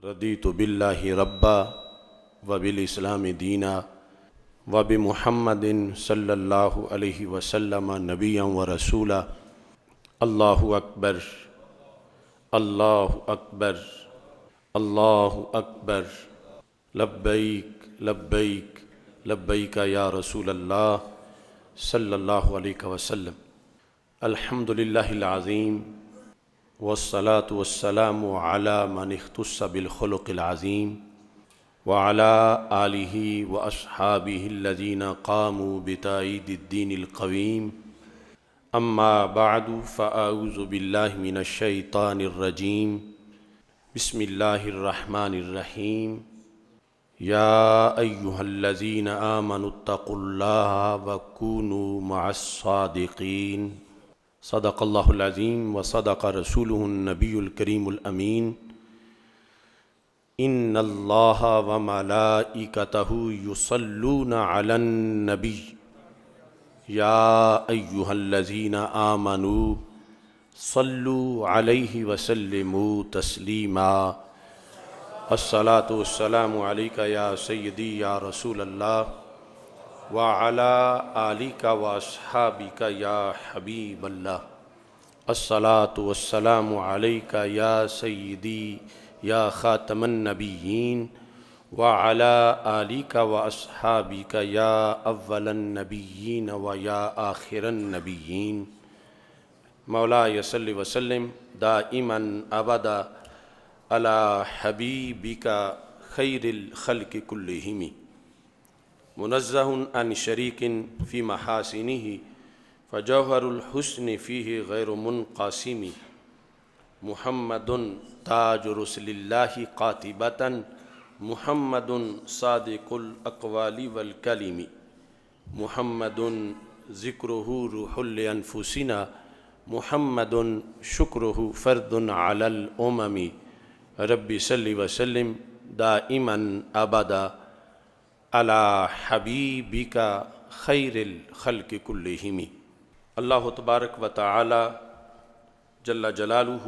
رضیت باللہ ربا وبالاسلام دینا وبمحمد صلی اللہ علیہ وسلم نبیا ورسولا۔ اللہ اکبر، اللہ اکبر، اللہ اکبر، لبیک لبیک لبیک یا رسول اللہ صلی اللہ علیہ وسلم۔ الحمد للہ العظیم والصلاة والسلام على من اختص بالخلق العظیم وعلى آلہ واصحابہ الذین قاموا بتأیید الدین القویم۔ اما بعد فاعوذ باللہ من الشیطان الرجیم۔ بسم اللہ الرحمن الرحیم۔ یا ایہا الذین آمنوا اتقوا اللہ وکونوا مع الصادقین۔ صدق اللہ العظیم وصدق رسولہ النبی الکریم الامین۔ ان اللہ وملائکتہ یصلون علی النبی یا ایہا الذین آمنوا صلوا علیہ وسلموا تسلیما۔ الصلاۃ والسلام علیک یا سیدی یا رسول اللہ وعلی آلک واصحابک یا حبیب اللہ۔ الصلاۃ والسلام علیک یا سیدی یا خاتم النبیین وعلی آلک واصحابک یا اول النبیین و یا آخر النبیین۔ مولاي صل وسلم دائما ابدا علی حبیبک خیر الخلق کلہم، منزہ عن شریک فی محاسنہ فجوہر الحسن فیہ غیر منقسم۔ محمد تاج رسل اللہ قاطبۃ، محمد صادق الاقوال والکلم، محمد ذکرہ روح لانفسنا، محمد شکرہ فرد علی الامم۔ رب صل وسلم دائما ابدا علی حبیبک خیر الخلق کلہم۔ اللہ تبارک و تعالی جل جلالہ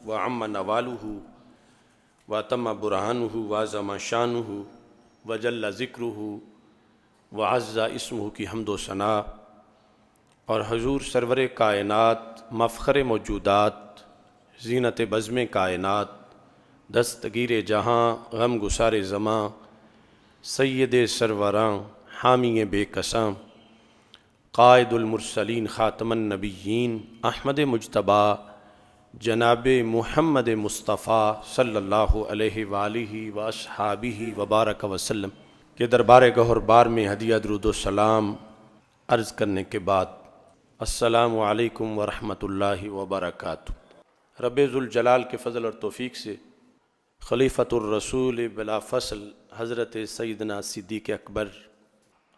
وعم نوالہ وتم برہانہ وعظم شانہ وجل ذکرہ وعز اسمہ کی حمد و ثناء، اور حضور سرور کائنات مفخر موجودات زینت بزم کائنات دستگیر جہاں غم گسار زماں سید سروراں حامی بے کساں قائد المرسلین خاتم النبیین احمد مجتبیٰ جناب محمد مصطفیٰ صلی اللہ علیہ وآلہ واصحابہ وبارک وسلم کے دربار گہر بار میں ہدیہ درود و سلام عرض کرنے کے بعد السلام علیکم ورحمۃ اللہ وبرکاتہ۔ رب ذوالجلال کے فضل اور توفیق سے خلیفۃ الرسول بلا فصل حضرت سیدنا صدیق اکبر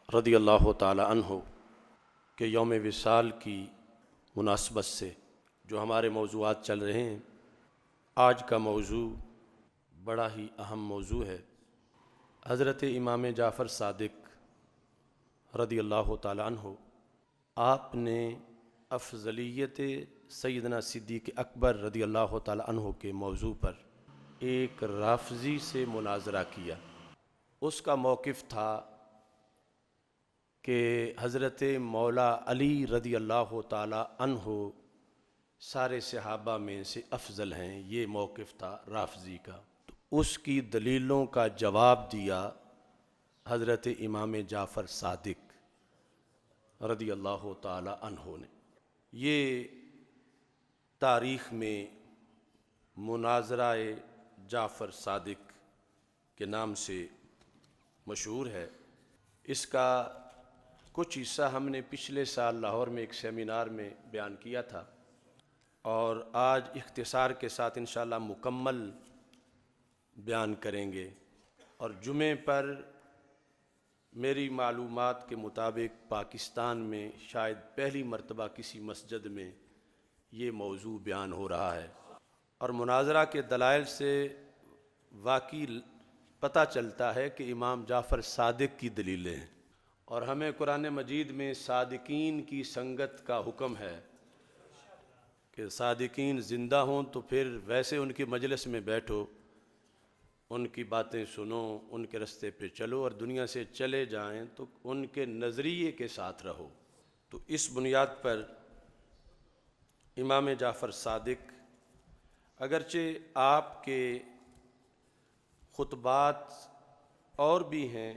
رضی اللہ تعالی عنہ کے یوم وصال کی مناسبت سے جو ہمارے موضوعات چل رہے ہیں، آج کا موضوع بڑا ہی اہم موضوع ہے۔ حضرت امام جعفر صادق رضی اللہ تعالی عنہ، آپ نے افضلیت سیدنا صدیق اکبر رضی اللہ تعالی عنہ کے موضوع پر ایک رافضی سے مناظرہ کیا۔ اس کا موقف تھا کہ حضرت مولا علی رضی اللہ تعالی عنہ سارے صحابہ میں سے افضل ہیں، یہ موقف تھا رافضی کا۔ تو اس کی دلیلوں کا جواب دیا حضرت امام جعفر صادق رضی اللہ تعالی عنہ نے۔ یہ تاریخ میں مناظرہ جعفر صادق کے نام سے مشہور ہے۔ اس کا کچھ حصہ ہم نے پچھلے سال لاہور میں ایک سیمینار میں بیان کیا تھا، اور آج اختصار کے ساتھ انشاءاللہ مکمل بیان کریں گے۔ اور جمعے پر میری معلومات کے مطابق پاکستان میں شاید پہلی مرتبہ کسی مسجد میں یہ موضوع بیان ہو رہا ہے، اور مناظرہ کے دلائل سے واقعی پتہ چلتا ہے کہ امام جعفر صادق کی دلیلیں ہیں، اور ہمیں قرآن مجید میں صادقین کی سنگت کا حکم ہے کہ صادقین زندہ ہوں تو پھر ویسے ان کی مجلس میں بیٹھو، ان کی باتیں سنو، ان کے راستے پہ چلو، اور دنیا سے چلے جائیں تو ان کے نظریے کے ساتھ رہو۔ تو اس بنیاد پر امام جعفر صادق اگرچہ آپ کے خطبات اور بھی ہیں،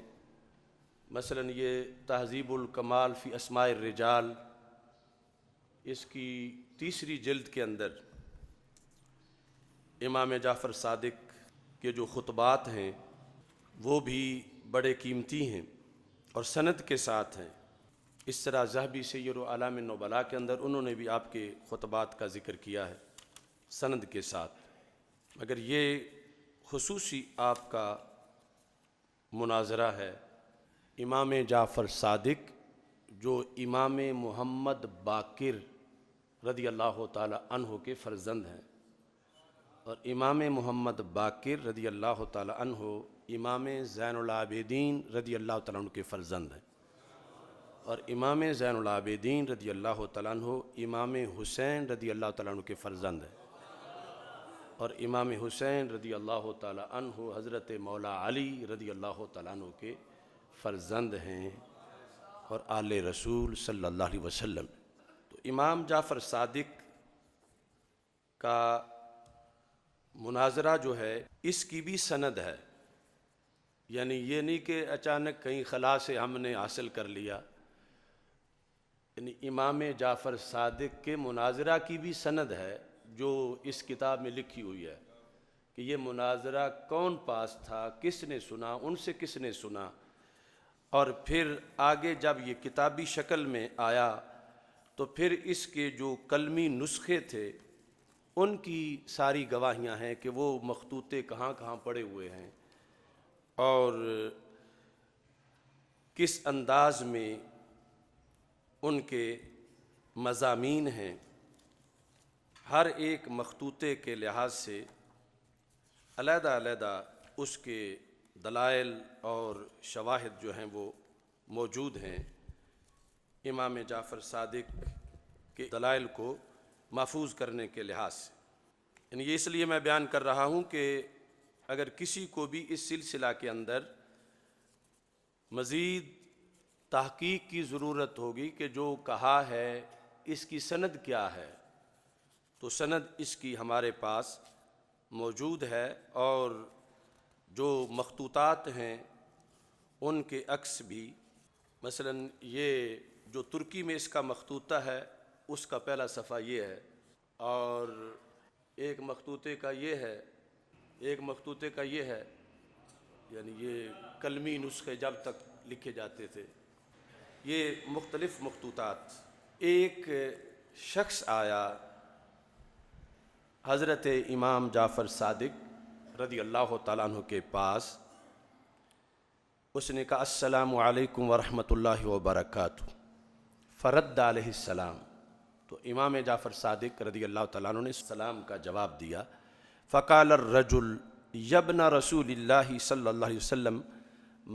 مثلا یہ تہذیب الکمال فی اسماء الرجال، اس کی تیسری جلد کے اندر امام جعفر صادق کے جو خطبات ہیں وہ بھی بڑے قیمتی ہیں اور سند کے ساتھ ہیں۔ اس طرح ذہبی سیر اعلام النبلاء کے اندر انہوں نے بھی آپ کے خطبات کا ذکر کیا ہے سند کے ساتھ، مگر یہ خصوصی آپ کا مناظرہ ہے امام جعفر صادق جو امام محمد باقر رضی اللہ تعالی عنہ کے فرزند ہیں، اور امام محمد باقر رضی اللہ تعالی عنہ امام زین العابدین رضی اللہ تعالیٰ عنہ کے فرزند ہیں، اور امام زین العابدین رضی اللہ تعالیٰ عنہ امام حسین رضی اللہ تعالیٰ عنہ کے فرزند ہیں، اور امام حسین رضی اللہ تعالیٰ عنہ حضرت مولا علی رضی اللہ تعالیٰ عنہ کے فرزند ہیں اور آل رسول صلی اللہ علیہ وسلم۔ تو امام جعفر صادق کا مناظرہ جو ہے اس کی بھی سند ہے، یعنی یہ نہیں کہ اچانک کہیں خلا سے ہم نے حاصل کر لیا، یعنی امام جعفر صادق کے مناظرہ کی بھی سند ہے جو اس کتاب میں لکھی ہوئی ہے کہ یہ مناظرہ کون پاس تھا، کس نے سنا، ان سے کس نے سنا، اور پھر آگے جب یہ کتابی شکل میں آیا تو پھر اس کے جو قلمی نسخے تھے ان کی ساری گواہیاں ہیں کہ وہ مخطوطے کہاں کہاں پڑے ہوئے ہیں اور کس انداز میں ان کے مضامین ہیں۔ ہر ایک مخطوطے کے لحاظ سے علیحدہ علیحدہ اس کے دلائل اور شواہد جو ہیں وہ موجود ہیں۔ امام جعفر صادق کے دلائل کو محفوظ کرنے کے لحاظ سے، یعنی یہ اس لیے میں بیان کر رہا ہوں کہ اگر کسی کو بھی اس سلسلہ کے اندر مزید تحقیق کی ضرورت ہوگی کہ جو کہا ہے اس کی سند کیا ہے، تو سند اس کی ہمارے پاس موجود ہے، اور جو مخطوطات ہیں ان کے عکس بھی، مثلا یہ جو ترکی میں اس کا مخطوطہ ہے اس کا پہلا صفحہ یہ ہے، اور ایک مخطوطے کا یہ ہے، ایک مخطوطے کا یہ ہے، یعنی یہ قلمی نسخے جب تک لکھے جاتے تھے، یہ مختلف مخطوطات۔ ایک شخص آیا حضرت امام جعفر صادق رضی اللہ تعالیٰ عنہ کے پاس، اس نے کہا السلام علیکم ورحمۃ اللہ وبرکاتہ، فرد علیہ السلام، تو امام جعفر صادق رضی اللہ تعالیٰ عنہ نے السلام کا جواب دیا، فقال الرجل یبن رسول اللہ صلی اللہ علیہ وسلم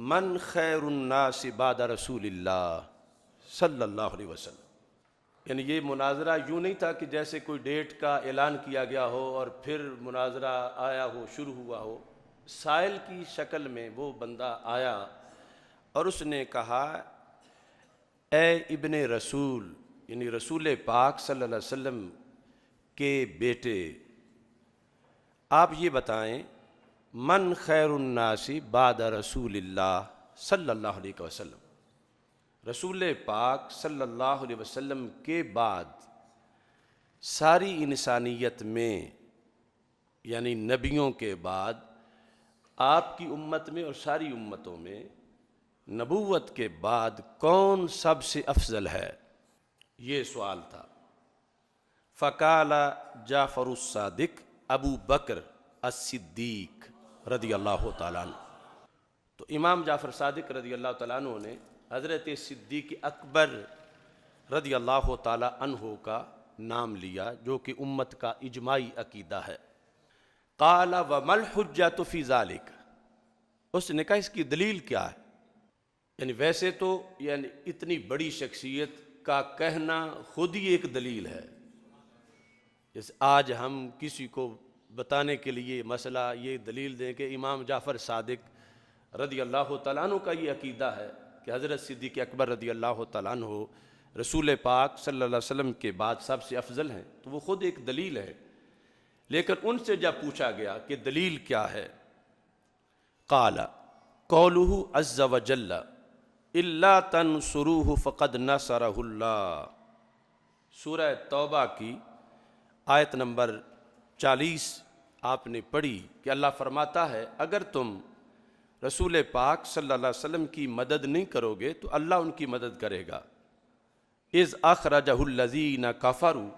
من خیر الناس بعد رسول اللہ صلی اللہ علیہ وسلم، یعنی یہ مناظرہ یوں نہیں تھا کہ جیسے کوئی ڈیٹ کا اعلان کیا گیا ہو اور پھر مناظرہ آیا ہو، شروع ہوا ہو، سائل کی شکل میں وہ بندہ آیا اور اس نے کہا اے ابن رسول، یعنی رسول پاک صلی اللہ علیہ وسلم کے بیٹے، آپ یہ بتائیں من خیر الناس بعد رسول اللہ صلی اللہ علیہ وسلم، رسول پاک صلی اللہ علیہ وسلم کے بعد ساری انسانیت میں، یعنی نبیوں کے بعد آپ کی امت میں اور ساری امتوں میں نبوت کے بعد کون سب سے افضل ہے، یہ سوال تھا۔ فقال جعفر الصادق ابو بکر الصدیق رضی اللہ تعالیٰ عنہ، تو امام جعفر صادق رضی اللہ تعالیٰ عنہ نے حضرت صدیق اکبر رضی اللہ تعالیٰ عنہ کا نام لیا جو کہ امت کا اجماعی عقیدہ ہے۔ قال وما الحجۃ فی ذلک، اس نے کہا اس کی دلیل کیا ہے، یعنی ویسے تو یعنی اتنی بڑی شخصیت کا کہنا خود ہی ایک دلیل ہے، جیسے آج ہم کسی کو بتانے کے لیے مسئلہ یہ دلیل دیں کہ امام جعفر صادق رضی اللہ تعالیٰ عنہ کا یہ عقیدہ ہے کہ حضرت صدیق اکبر رضی اللہ تعالیٰ عنہ رسول پاک صلی اللہ علیہ وسلم کے بعد سب سے افضل ہیں، تو وہ خود ایک دلیل ہے۔ لیکن ان سے جب پوچھا گیا کہ دلیل کیا ہے، قال قولہ عز وجل الا تنصروہ فقد نصرہ اللہ، سورہ توبہ کی آیت نمبر 40 آپ نے پڑھی کہ اللہ فرماتا ہے اگر تم رسول پاک صلی اللہ علیہ وسلم کی مدد نہیں کرو گے تو اللہ ان کی مدد کرے گا۔ اذ اخرجہ الذین کفروا،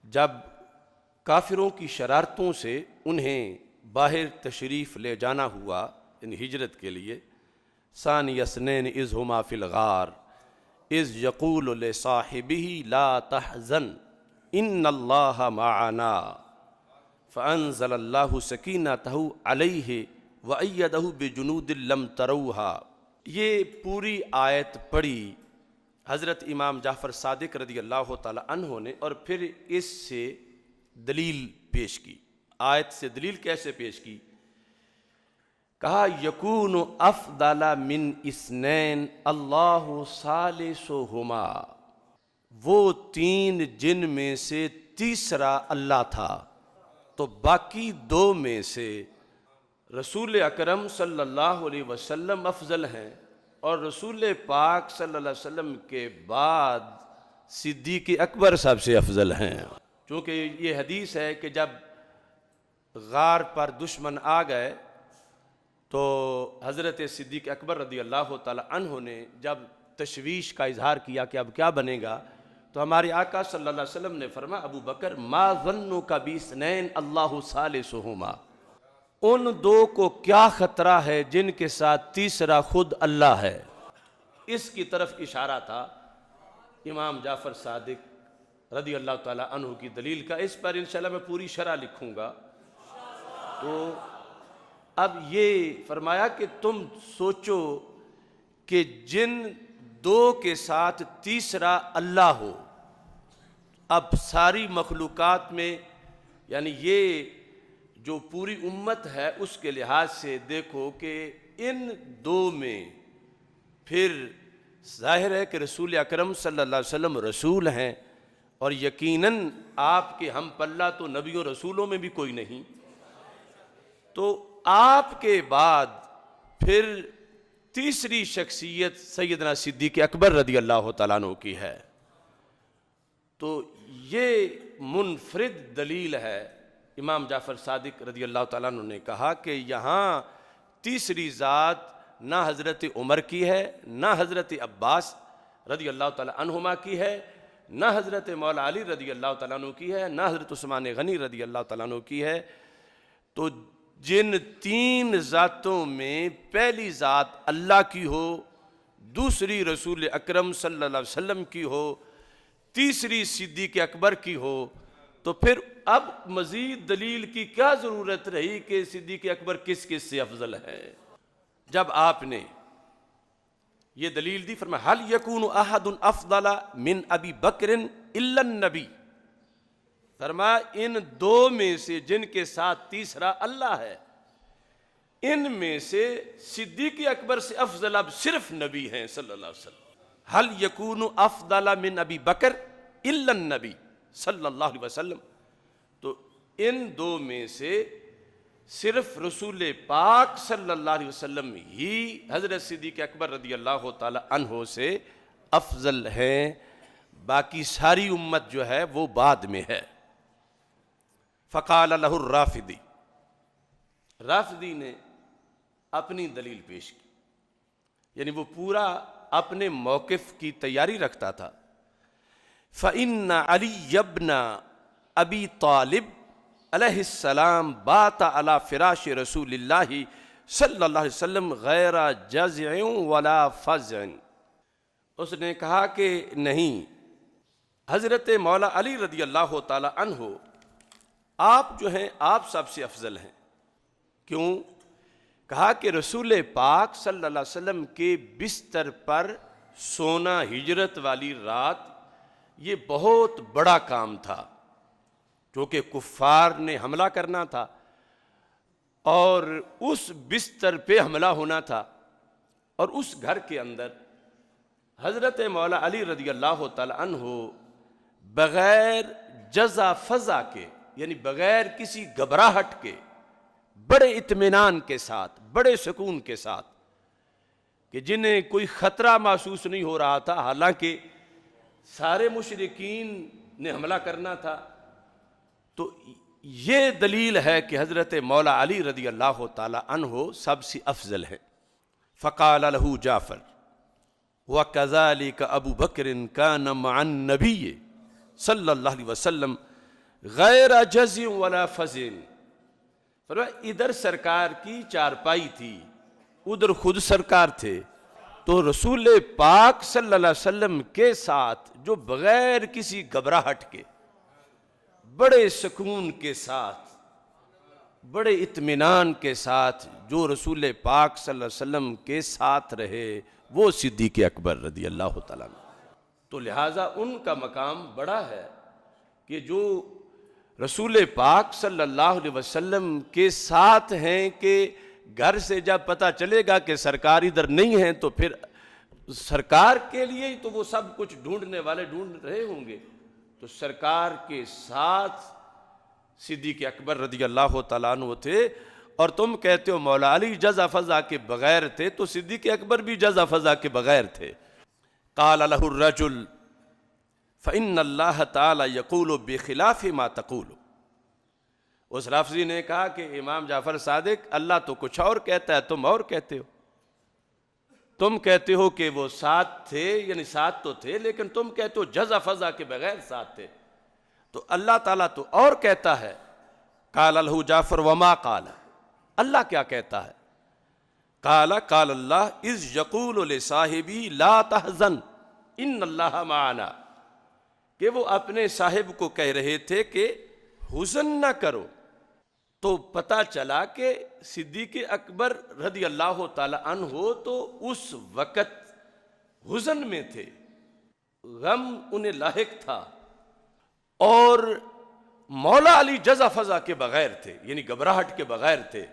جب کافروں کی شرارتوں سے انہیں باہر تشریف لے جانا ہوا یعنی ہجرت کے لیے، ثانی اثنین اذ ہما فی الغار اذ یقول لصاحبہ لا تحزن ان اللہ معنا فانزل اللہ سکینتہ علیہ وأیدہ بجنود لم تروہا۔ یہ پوری آیت پڑھی حضرت امام جعفر صادق رضی اللہ تعالی عنہ نے، اور پھر اس سے دلیل پیش کی۔ آیت سے دلیل کیسے پیش کی؟ کہا یکون افضل من اثنین اللہ ثالثہما، وہ تین جن میں سے تیسرا اللہ تھا تو باقی دو میں سے رسول اکرم صلی اللہ علیہ وسلم افضل ہیں، اور رسول پاک صلی اللہ علیہ وسلم کے بعد صدیق اکبر سب سے افضل ہیں۔ چونکہ یہ حدیث ہے کہ جب غار پر دشمن آ گئے تو حضرت صدیق اکبر رضی اللہ تعالی عنہ نے جب تشویش کا اظہار کیا کہ اب کیا بنے گا، تو ہمارے آقا صلی اللہ علیہ وسلم نے فرمایا ابو بکر ما ظنک باثنین اللہ ثالثہما، ان دو کو کیا خطرہ ہے جن کے ساتھ تیسرا خود اللہ ہے۔ اس کی طرف اشارہ تھا امام جعفر صادق رضی اللہ تعالیٰ عنہ کی دلیل کا۔ اس پر انشاءاللہ میں پوری شرح لکھوں گا۔ تو اب یہ فرمایا کہ تم سوچو کہ جن دو کے ساتھ تیسرا اللہ ہو، اب ساری مخلوقات میں یعنی یہ جو پوری امت ہے اس کے لحاظ سے دیکھو کہ ان دو میں پھر ظاہر ہے کہ رسول اکرم صلی اللہ علیہ وسلم رسول ہیں، اور یقیناً آپ کے ہم پلہ تو نبیوں رسولوں میں بھی کوئی نہیں، تو آپ کے بعد پھر تیسری شخصیت سیدنا صدیق اکبر رضی اللہ تعالیٰ عنہ کی ہے۔ تو یہ منفرد دلیل ہے۔ امام جعفر صادق رضی اللہ تعالیٰ عنہ نے کہا کہ یہاں تیسری ذات نہ حضرت عمر کی ہے، نہ حضرت عباس رضی اللہ تعالیٰ عنہما کی ہے، نہ حضرت مولا علی رضی اللہ تعالیٰ عنہ کی ہے، نہ حضرت عثمان غنی رضی اللہ تعالیٰ عنہ کی ہے۔ تو جن تین ذاتوں میں پہلی ذات اللہ کی ہو، دوسری رسول اکرم صلی اللہ علیہ وسلم کی ہو، تیسری صدیق اکبر کی ہو، تو پھر اب مزید دلیل کی کیا ضرورت رہی کہ صدیق اکبر کس کس سے افضل ہے؟ جب آپ نے یہ دلیل دی فرمایا هل يكون احد افضل من ابی بکر الا النبی، فرمایا ان دو میں سے جن کے ساتھ تیسرا اللہ ہے، ان میں سے صدیق اکبر سے افضل اب صرف نبی ہیں صلی اللہ علیہ وسلم۔ هل يكون افضل من ابی بکر الا النبی صلی اللہ علیہ وسلم، تو ان دو میں سے صرف رسول پاک صلی اللہ علیہ وسلم ہی حضرت صدیق اکبر رضی اللہ تعالی عنہ سے افضل ہیں، باقی ساری امت جو ہے وہ بعد میں ہے۔ فقال لہ الرافضی، رافضی نے اپنی دلیل پیش کی، یعنی وہ پورا اپنے موقف کی تیاری رکھتا تھا۔ فإن علی ابن ابی طالب علیہ السلام بات علی فراش رسول اللہ صلی اللہ علیہ وسلم غیر جزع ولا فزع، اس نے کہا کہ نہیں، حضرت مولا علی رضی اللہ تعالی عنہ آپ جو ہیں آپ سب سے افضل ہیں۔ کیوں؟ کہا کہ رسول پاک صلی اللہ علیہ وسلم کے بستر پر سونا ہجرت والی رات یہ بہت بڑا کام تھا، چونکہ کفار نے حملہ کرنا تھا اور اس بستر پہ حملہ ہونا تھا، اور اس گھر کے اندر حضرت مولا علی رضی اللہ تعالی عنہ بغیر جزا فضا کے، یعنی بغیر کسی گھبراہٹ کے، بڑے اطمینان کے ساتھ، بڑے سکون کے ساتھ، کہ جنہیں کوئی خطرہ محسوس نہیں ہو رہا تھا، حالانکہ سارے مشرکین نے حملہ کرنا تھا. تو یہ دلیل ہے کہ حضرت مولا علی رضی اللہ تعالی عنہ سب سے افضل ہے. فقال له جعفر وَكَذَلِكَ ابو بکر كَانَ مع النبی صلی اللہ علیہ وسلم غیر جزع ولا فزع. فرمایا ادھر سرکار کی چارپائی تھی، ادھر خود سرکار تھے، تو رسول پاک صلی اللہ علیہ وسلم کے ساتھ جو بغیر کسی گھبراہٹ کے، بڑے سکون کے ساتھ، بڑے اطمینان کے ساتھ جو رسول پاک صلی اللہ علیہ وسلم کے ساتھ رہے، وہ صدیق اکبر رضی اللہ تعالیٰ عنہ. تو لہٰذا ان کا مقام بڑا ہے کہ جو رسول پاک صلی اللہ علیہ وسلم کے ساتھ ہیں، کہ گھر سے جب پتہ چلے گا کہ سرکار ادھر نہیں ہیں تو پھر سرکار کے لیے ہی تو وہ سب کچھ ڈھونڈنے والے ڈھونڈ رہے ہوں گے. تو سرکار کے ساتھ صدیق اکبر رضی اللہ تعالیٰ عنہ تھے، اور تم کہتے ہو مولا علی جزا فضا کے بغیر تھے، تو صدیق اکبر بھی جزا فضا کے بغیر تھے. قال له الرجل فإن اللہ تعالی یقول بخلاف ما تقول. اس رافضی نے کہا کہ امام جعفر صادق، اللہ تو کچھ اور کہتا ہے، تم اور کہتے ہو. تم کہتے ہو کہ وہ ساتھ تھے، یعنی ساتھ تو تھے، لیکن تم کہتے ہو جزا فضا کے بغیر ساتھ تھے، تو اللہ تعالیٰ تو اور کہتا ہے. قال له جعفر وما قال، اللہ کیا کہتا ہے؟ قال قال اللہ اذ یقول لصاحبی لا تحزن ان اللہ معنا، کہ وہ اپنے صاحب کو کہہ رہے تھے کہ حزن نہ کرو. تو پتہ چلا کہ صدیق اکبر رضی اللہ تعالی عنہ تو اس وقت حزن میں تھے، غم انہیں لاحق تھا، اور مولا علی جزا فضا کے بغیر تھے، یعنی گھبراہٹ کے بغیر تھے.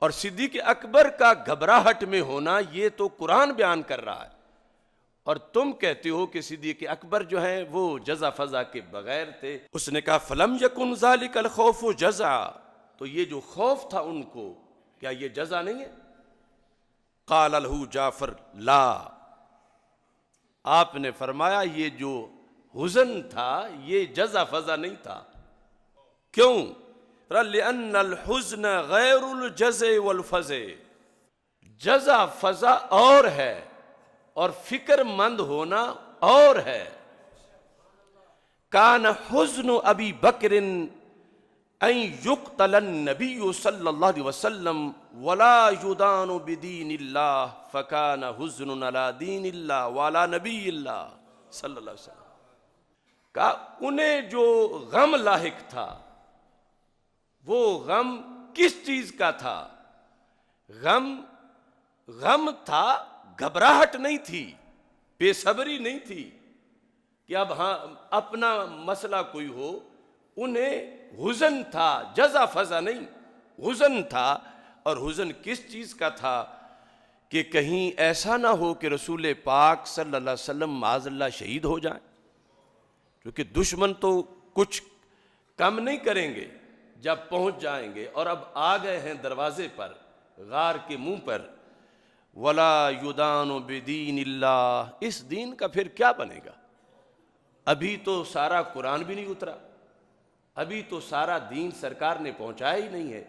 اور صدیق اکبر کا گھبراہٹ میں ہونا یہ تو قرآن بیان کر رہا ہے، اور تم کہتے ہو کہ صدیق اکبر جو ہیں وہ جزا فضا کے بغیر تھے. اس نے کہا فلم یکن ذالک الخوف جزع، تو یہ جو خوف تھا ان کو، کیا یہ جزا نہیں ہے؟ قال له جعفر لا، آپ نے فرمایا یہ جو حزن تھا یہ جزا فضا نہیں تھا. کیوں؟ لأن الحزن غیر الجزع والفزع، جزا فضا اور ہے اور فکر مند ہونا اور ہے. کان حزن ابی بکر ان یقتل النبی صلی اللہ علیہ وسلم ولا یدان بدین اللہ فکان حزن علی دین اللہ وعلی نبی اللہ صلی اللہ علیہ وسلم. کہا انہیں جو غم لاحق تھا، وہ غم کس چیز کا تھا؟ غم تھا، گھبراہٹ نہیں تھی، بے صبری نہیں تھی کہ اب ہاں اپنا مسئلہ کوئی ہو. انہیں حزن تھا، جزا فضا نہیں، حزن تھا. اور حزن کس چیز کا تھا؟ کہ کہیں ایسا نہ ہو کہ رسول پاک صلی اللہ علیہ وسلم معاذ اللہ شہید ہو جائیں، کیونکہ دشمن تو کچھ کم نہیں کریں گے جب پہنچ جائیں گے، اور اب آ گئے ہیں دروازے پر، غار کے منہ پر. ولا یدان بدین اللہ، اس دین کا پھر کیا بنے گا؟ ابھی تو سارا قرآن بھی نہیں اترا، ابھی تو سارا دین سرکار نے پہنچایا ہی نہیں ہے،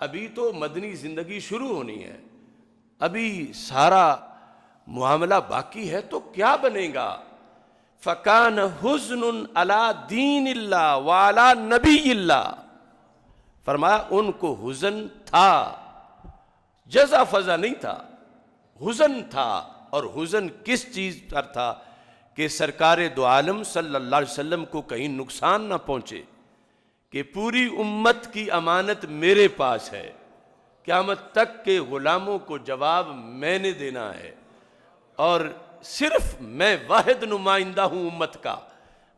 ابھی تو مدنی زندگی شروع ہونی ہے، ابھی سارا معاملہ باقی ہے، تو کیا بنے گا؟ فکان حزن علی دین اللہ وعلی نبی اللہ. فرمایا ان کو حزن تھا، جزا فضا نہیں تھا، حزن تھا. اور حزن کس چیز پر تھا؟ کہ سرکار دو عالم صلی اللہ علیہ وسلم کو کہیں نقصان نہ پہنچے، کہ پوری امت کی امانت میرے پاس ہے، قیامت تک کے غلاموں کو جواب میں نے دینا ہے، اور صرف میں واحد نمائندہ ہوں امت کا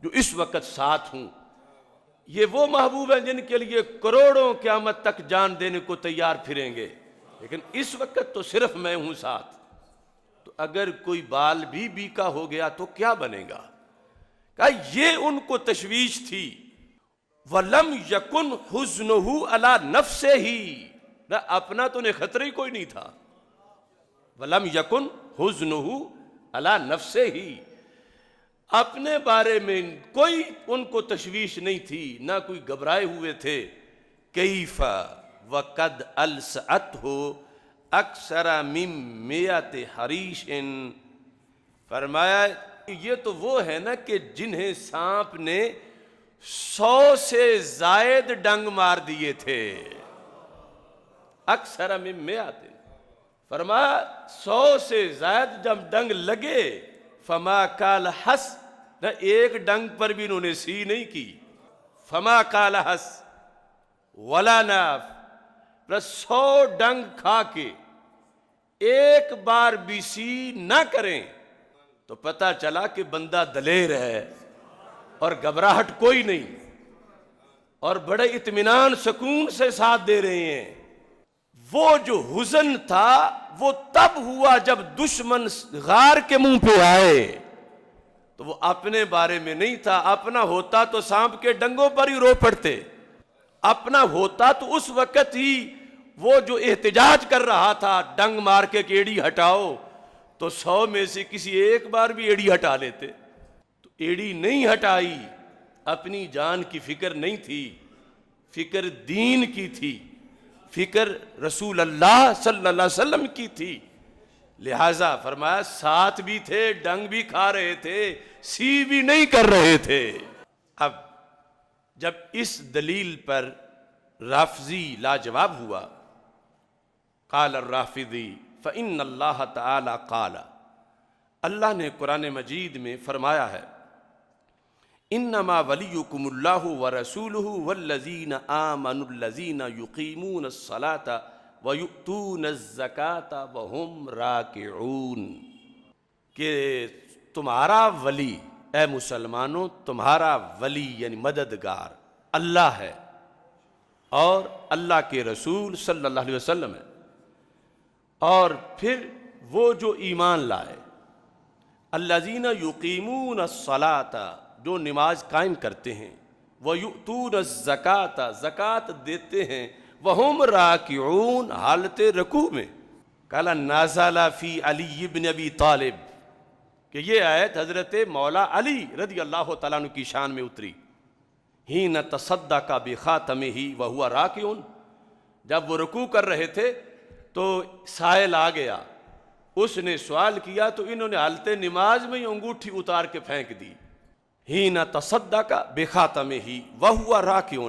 جو اس وقت ساتھ ہوں. یہ وہ محبوب ہیں جن کے لیے کروڑوں قیامت تک جان دینے کو تیار پھریں گے، لیکن اس وقت تو صرف میں ہوں ساتھ۔ تو اگر کوئی بال بھی بیکا ہو گیا تو کیا بنے گا؟ کہا یہ ان کو تشویش تھی۔ وَلَمْ يَكُنْ حُزْنُهُ عَلَى نَفْسِهِ، نہ اپنا تو انہیں خطرہ ہی کوئی نہیں تھا۔ وَلَمْ يَكُنْ حُزْنُهُ عَلَى نَفْسِهِ، اپنے بارے میں کوئی ان کو تشویش نہیں تھی، نہ کوئی گھبرائے ہوئے تھے۔ كَيْفَ وَقَدْ أَلْسَعَتْهُ أَكْثَرَ مِن مِّئَةِ حَرِيشٍ، فرمایا یہ تو وہ ہے نا کہ جنہیں سانپ نے 100 سے زائد ڈنگ مار دیے تھے۔ اکثر من مئات، فرمایا 100 سے زائد جب ڈنگ لگے، فما کال حس، نہ ایک ڈنگ پر بھی انہوں نے سی نہیں کی۔ فما کال حس ولا ناف، 100 ڈنگ کھا کے ایک بار بھی سی نہ کریں تو پتہ چلا کہ بندہ دلیر ہے اور گھبراہٹ کوئی نہیں، اور بڑے اطمینان سکون سے ساتھ دے رہے ہیں۔ وہ جو حزن تھا وہ تب ہوا جب دشمن غار کے منہ پہ آئے، تو وہ اپنے بارے میں نہیں تھا۔ اپنا ہوتا تو سانپ کے ڈنگوں پر ہی رو پڑتے، اپنا ہوتا تو اس وقت ہی وہ جو احتجاج کر رہا تھا ڈنگ مار کے کہ ایڑی ہٹاؤ، تو 100 میں سے کسی ایک بار بھی ایڑی ہٹا لیتے۔ تو ایڑی نہیں ہٹائی، اپنی جان کی فکر نہیں تھی، فکر دین کی تھی، فکر رسول اللہ صلی اللہ علیہ وسلم کی تھی۔ لہٰذا فرمایا ساتھ بھی تھے، ڈنگ بھی کھا رہے تھے، سی بھی نہیں کر رہے تھے۔ اب جب اس دلیل پر رافضی لاجواب ہوا، قال الرافضی فإن اللہ تعالی قال، اللہ نے قرآن مجید میں فرمایا ہے انما ولیکم اللہ ورسولہ والذین آمنوا الذین یقیمون الصلاة ویؤتون الزکاة وہم راکعون، کہ تمہارا ولی، اے مسلمانوں تمہارا ولی یعنی مددگار اللہ ہے اور اللہ کے رسول صلی اللہ علیہ وسلم ہے، اور پھر وہ جو ایمان لائے، الذین یقیمون الصلاۃ، جو نماز قائم کرتے ہیں، ویؤتون الزکاۃ، زکوٰۃ دیتے ہیں، وہم راکعون، حالت رکوع میں۔ قال نازل فی علی بن ابی طالب، کہ یہ آیت حضرت مولا علی رضی اللہ تعالیٰ عنہ کی شان میں اتری۔ حین تصدق بخاتمہ وہو راکع، جب وہ رکوع کر رہے تھے تو سائل آ گیا، اس نے سوال کیا تو انہوں نے حالت نماز میں ہی انگوٹھی اتار کے پھینک دی۔ حین تصدق بخاتمہ وہو راکع،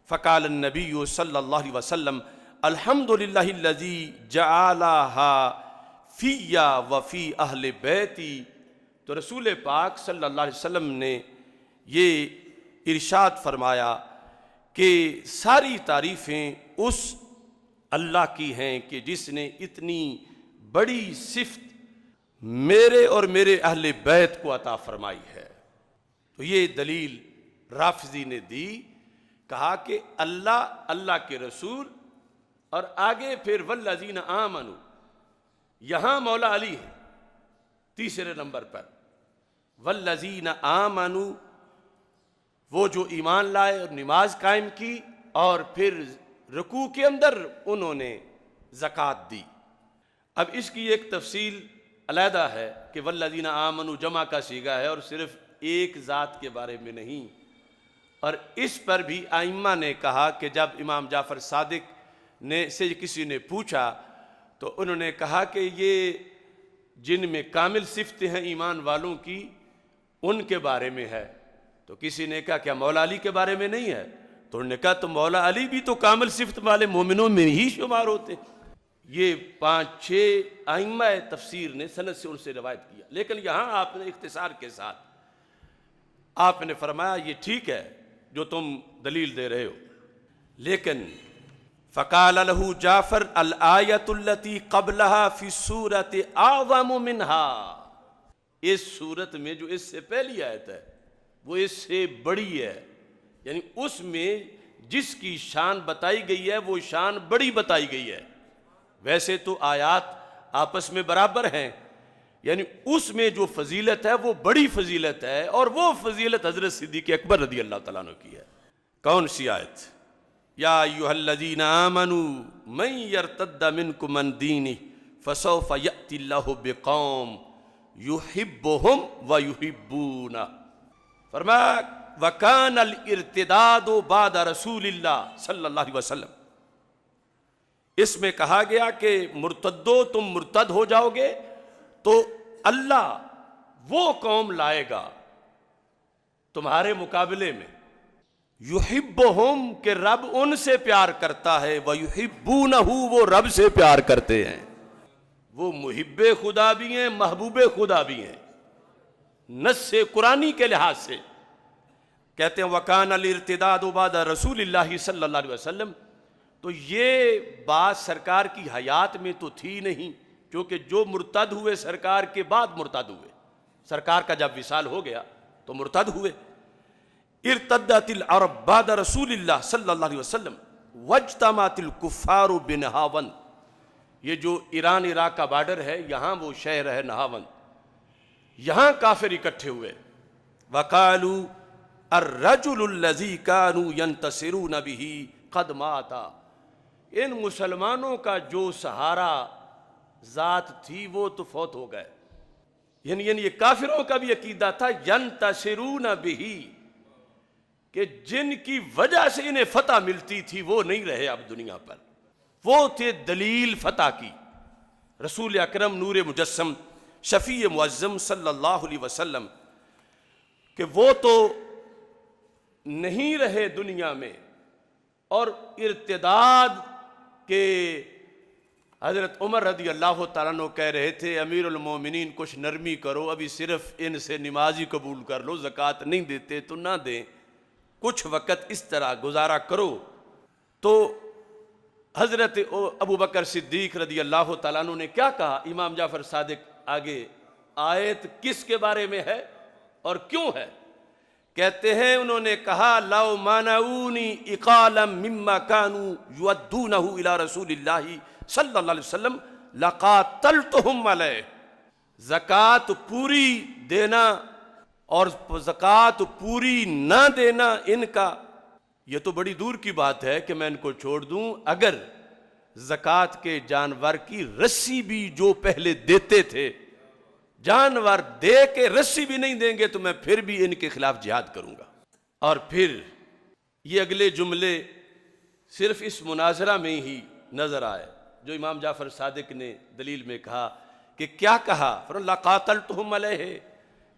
فقال النبی صلی اللہ علیہ وسلم الحمدللہ الذی جعلہا فی وفی اہل بیتی، تو رسول پاک صلی اللہ علیہ وسلم نے یہ ارشاد فرمایا کہ ساری تعریفیں اس اللہ کی ہیں کہ جس نے اتنی بڑی صفت میرے اور میرے اہل بیت کو عطا فرمائی ہے۔ تو یہ دلیل رافضی نے دی، کہا کہ اللہ کے رسول، اور آگے پھر والذین آمنوا، یہاں مولا علی ہے تیسرے نمبر پر، والذین آمنوا، وہ جو ایمان لائے اور نماز قائم کی، اور پھر رکوع کے اندر انہوں نے زکوٰۃ دی۔ اب اس کی ایک تفصیل علیحدہ ہے کہ والذین آمنوا جمع کا صیغہ ہے اور صرف ایک ذات کے بارے میں نہیں، اور اس پر بھی ائمہ نے کہا کہ جب امام جعفر صادق سے کسی نے پوچھا تو انہوں نے کہا کہ یہ جن میں کامل صفتیں ہیں ایمان والوں کی ان کے بارے میں ہے، تو کسی نے کہا کیا مولا علی کے بارے میں نہیں ہے؟ تو انہوں نے کہا تو مولا علی بھی تو کامل صفت والے مومنوں میں ہی شمار ہوتے۔ یہ 5-6 ائمہ تفسیر نے سند سے ان سے روایت کیا، لیکن یہاں آپ نے اختصار کے ساتھ آپ نے فرمایا یہ ٹھیک ہے جو تم دلیل دے رہے ہو، لیکن فقال له جعفر الآیۃ التي قبلها فی السورۃ اعظم منها، اس سورت میں جو اس سے پہلی آیت ہے وہ اس سے بڑی ہے، یعنی اس میں جس کی شان بتائی گئی ہے وہ شان بڑی بتائی گئی ہے. ویسے تو آیات آپس میں برابر ہیں، یعنی اس میں جو فضیلت ہے وہ بڑی فضیلت ہے، اور وہ فضیلت حضرت صدیق اکبر رضی اللہ تعالیٰ عنہ کی ہے. کون سی آیت؟ یا ایھا الذین آمنوا من یرتد منکم عن دینہ فسوف یأتی اللہ بقوم یحبہم ویحبونہ. فرمایا وَكَانَ الْإِرْتِدَادُ بَعْدَ رسول اللہ صلی اللہ علیہ وسلم. اس میں کہا گیا کہ مرتدو تم مرتد ہو جاؤ گے تو اللہ وہ قوم لائے گا تمہارے مقابلے میں، یحبہم کہ رب ان سے پیار کرتا ہے، ویحبونہ وہ رب سے پیار کرتے ہیں. وہ محب خدا بھی ہیں، محبوب خدا بھی ہیں نص قرآنی کے لحاظ سے. کہتے ہیں وَكَانَ الْإِرْتِدَادُ بَعْدَ رسول اللہ صلی اللہ علیہ وسلم. تو یہ بات سرکار کی حیات میں تو تھی نہیں، کیونکہ جو مرتد ہوئے سرکار کے بعد مرتد ہوئے. سرکار کا جب وصال ہو گیا تو مرتد ہوئے. ارتدت العرب بعد رسول اللہ صلی اللہ علیہ وسلم واجتمعت الکفار بنہاوند. یہ جو ایران عراق کا بارڈر ہے، یہاں وہ شہر ہے نہاوند، یہاں کافر اکٹھے ہوئے. وقالوا الرجل الذی كانوا ينتصرون به قد مات. ان مسلمانوں کا جو سہارا ذات تھی وہ تو فوت ہو گئے. یعنی یہ کافروں کا بھی عقیدہ تھا ینتصرون به، کہ جن کی وجہ سے انہیں فتح ملتی تھی وہ نہیں رہے اب دنیا پر. وہ تھے دلیل فتح کی، رسول اکرم نور مجسم شفیع معظم صلی اللہ علیہ وسلم، کہ وہ تو نہیں رہے دنیا میں. اور ارتداد کے حضرت عمر رضی اللہ تعالیٰ عنہ کہہ رہے تھے امیر المومنین کچھ نرمی کرو، ابھی صرف ان سے نماز ہی قبول کر لو، زکوٰۃ نہیں دیتے تو نہ دیں، کچھ وقت اس طرح گزارا کرو. تو حضرت ابو بکر صدیق رضی اللہ تعالیٰ عنہ نے کیا کہا؟ امام جعفر صادق آگے آیت کس کے بارے میں ہے اور کیوں ہے؟ کہتے ہیں انہوں نے کہا لو مانعونی اقالا مما كانوا يؤدونه الى رسول اللہ صلی اللہ علیہ وسلم لقاتلتهم علیہ. زکوٰۃ پوری دینا اور زکوٰۃ پوری نہ دینا ان کا، یہ تو بڑی دور کی بات ہے کہ میں ان کو چھوڑ دوں. اگر زکوٰۃ کے جانور کی رسی بھی جو پہلے دیتے تھے، جانور دے کے رسی بھی نہیں دیں گے تو میں پھر بھی ان کے خلاف جہاد کروں گا. اور پھر یہ اگلے جملے صرف اس مناظرہ میں ہی نظر آئے جو امام جعفر صادق نے دلیل میں کہا کہ کیا کہا؟ لَقَاتَلْتُهُمْ عَلَيْهِ،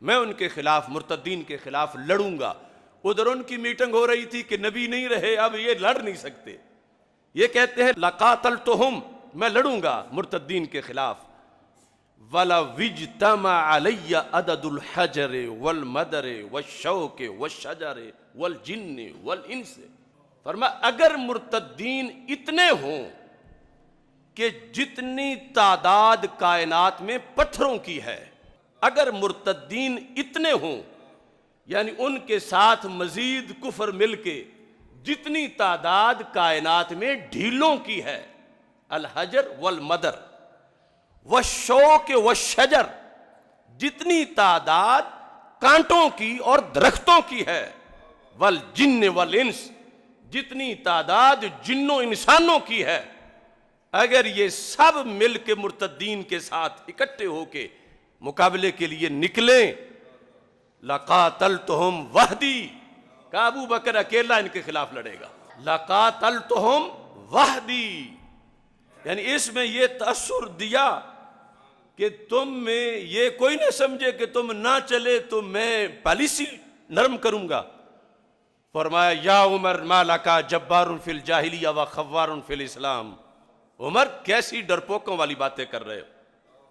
میں ان کے خلاف، مرتدین کے خلاف لڑوں گا. ادھر ان کی میٹنگ ہو رہی تھی کہ نبی نہیں رہے، اب یہ لڑ نہیں سکتے. یہ کہتے ہیں لَقَاتَلْتُهُمْ، میں لڑوں گا مرتدین کے خلاف. وَلَوْ اجْتَمَعَ عَلَيَّ عَدَدُ الْحَجَرِ وَالْمَدَرِ وَالشَّوْكِ وَالشَّجَرِ وَالْجِنِّ وَالْإِنسِ. فرمایا اگر مرتدین اتنے ہوں کہ جتنی تعداد کائنات میں پتھروں کی ہے، اگر مرتدین اتنے ہوں یعنی ان کے ساتھ مزید کفر مل کے جتنی تعداد کائنات میں ڈھیلوں کی ہے، الحجر والمدر والشوک والشجر، جتنی تعداد کانٹوں کی اور درختوں کی ہے، والجن والانس، جتنی تعداد جنوں انسانوں کی ہے، اگر یہ سب مل کے مرتدین کے ساتھ اکٹھے ہو کے مقابلے کے لیے نکلیں، لَقَاتَلْتُهُمْ وَحْدِي، کہ ابو بکر اکیلا ان کے خلاف لڑے گا. لَقَاتَلْتُهُمْ وَحْدِي، یعنی اس میں یہ تأثر دیا کہ تم میں یہ کوئی نہ سمجھے کہ تم نہ چلے تو میں پالیسی نرم کروں گا. فرمایا یا عمر ما لکا جبار فی الجاہلیہ و خوار فی الاسلام. عمر کیسی ڈرپوکوں والی باتیں کر رہے ہو؟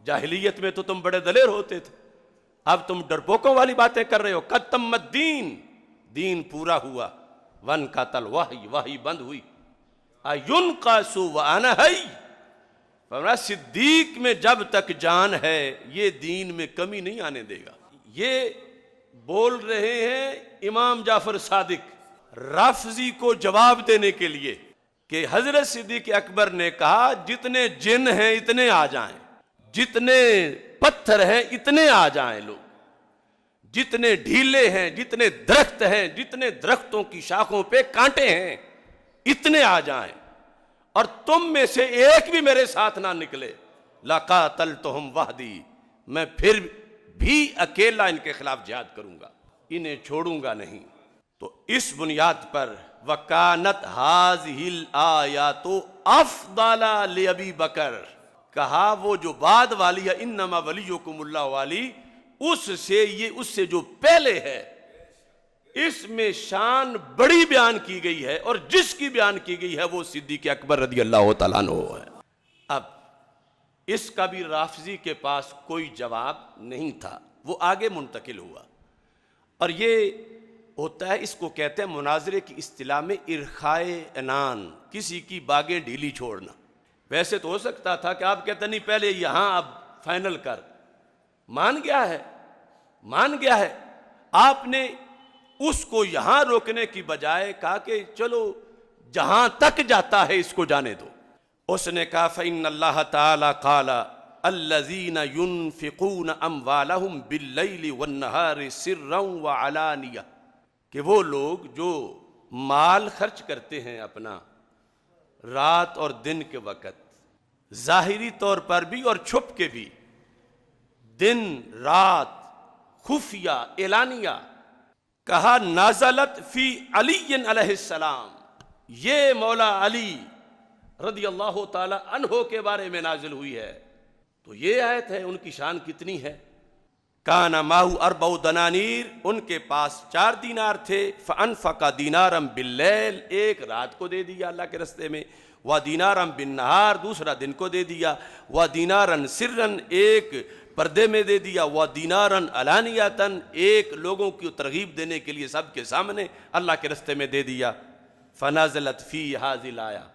جاہلیت میں تو تم بڑے دلیر ہوتے تھے، اب تم ڈرپوکوں والی باتیں کر رہے ہو. قد تم الدین، دین پورا ہوا. ون قتل وحی، وحی بند ہوئی. اینقص وانا حی، فرمایا صدیق میں جب تک جان ہے یہ دین میں کمی نہیں آنے دے گا. یہ بول رہے ہیں امام جعفر صادق رافضی کو جواب دینے کے لیے کہ حضرت صدیق اکبر نے کہا جتنے جن ہیں اتنے آ جائیں، جتنے پتھر ہیں اتنے آ جائیں، لوگ جتنے ڈھیلے ہیں، جتنے درخت ہیں، جتنے درختوں کی شاخوں پہ کانٹے ہیں، اتنے آ جائیں، اور تم میں سے ایک بھی میرے ساتھ نہ نکلے لَقَاتَلْتُهُمْ وَحْدِي، میں پھر بھی اکیلا ان کے خلاف جہاد کروں گا، انہیں چھوڑوں گا نہیں۔ تو اس بنیاد پر وَكَانَتْ هَذِهِ الْآيَاتُ أَفْضَلَ لِأَبِي بکر، کہا وہ جو بعد والی ہے انما ولیکم اللہ والی، اس سے جو پہلے ہے اس میں شان بڑی بیان کی گئی ہے، اور جس کی بیان کی گئی ہے وہ صدیق اکبر رضی اللہ تعالیٰ عنہ ہے۔ اب اس کا بھی رافضی کے پاس کوئی جواب نہیں تھا، وہ آگے منتقل ہوا، اور یہ ہوتا ہے، اس کو کہتے ہیں مناظرے کی اصطلاح میں ارخائے عنان، کسی کی باغیں ڈھیلی چھوڑنا۔ ویسے تو ہو سکتا تھا کہ آپ کہتے نہیں پہلے یہاں اب فائنل کر، مان گیا ہے، آپ نے اس کو یہاں روکنے کی بجائے کہا کہ چلو جہاں تک جاتا ہے اس کو جانے دو۔ اس نے کہا فَإِنَّ اللَّهَ تَعَالَى قَالَ الَّذِينَ يُنْفِقُونَ أَمْوَالَهُمْ بِاللَّيْلِ وَالنَّهَارِ سِرًّا وَعَلَانِيَةً، کہ وہ لوگ جو مال خرچ کرتے ہیں اپنا رات اور دن کے وقت، ظاہری طور پر بھی اور چھپ کے بھی، دن رات، خفیہ اعلانیہ، کہا نازلت فی علی علیہ السلام، یہ مولا علی رضی اللہ تعالی عنہ کے بارے میں نازل ہوئی ہے۔ تو یہ آیت ہے، ان کی شان کتنی ہے۔ کان ماہو 4 دنانیر، ان کے پاس 4 دینار تھے، فانفق دینارا باللیل، ایک رات کو دے دیا اللہ کے رستے میں، ودینارا بالنہار، دوسرا دن کو دے دیا، ودینارا سرا، ایک پردے میں دے دیا، ودینارا علانیۃ، ایک لوگوں کی ترغیب دینے کے لیے سب کے سامنے اللہ کے رستے میں دے دیا۔ فنازلت فی ہذہ الآیہ،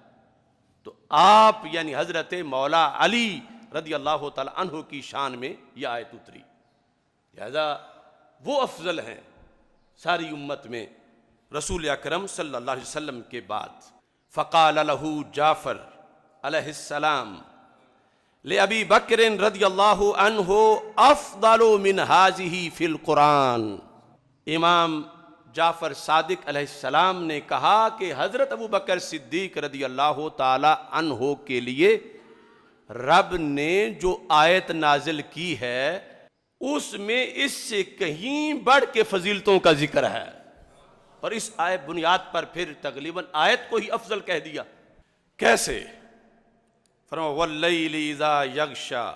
تو آپ یعنی حضرت مولا علی رضی اللہ تعالی عنہ کی شان میں یہ آیت اتری، لہذا وہ افضل ہیں ساری امت میں رسول اکرم صلی اللہ علیہ وسلم کے بعد۔ فقال له جعفر علیہ السلام لأبی بکر رضی اللہ عنہ افضل من هذه فی القرآن، امام جعفر صادق علیہ السلام نے کہا کہ حضرت ابو بکر صدیق رضی اللہ تعالی عنہ کے لیے رب نے جو آیت نازل کی ہے اس میں اس سے کہیں بڑھ کے فضیلتوں کا ذکر ہے، اور اس آیت بنیاد پر پھر تقریباً آیت کو ہی افضل کہہ دیا۔ کیسے؟ فرمایا واللیل اذا یغشا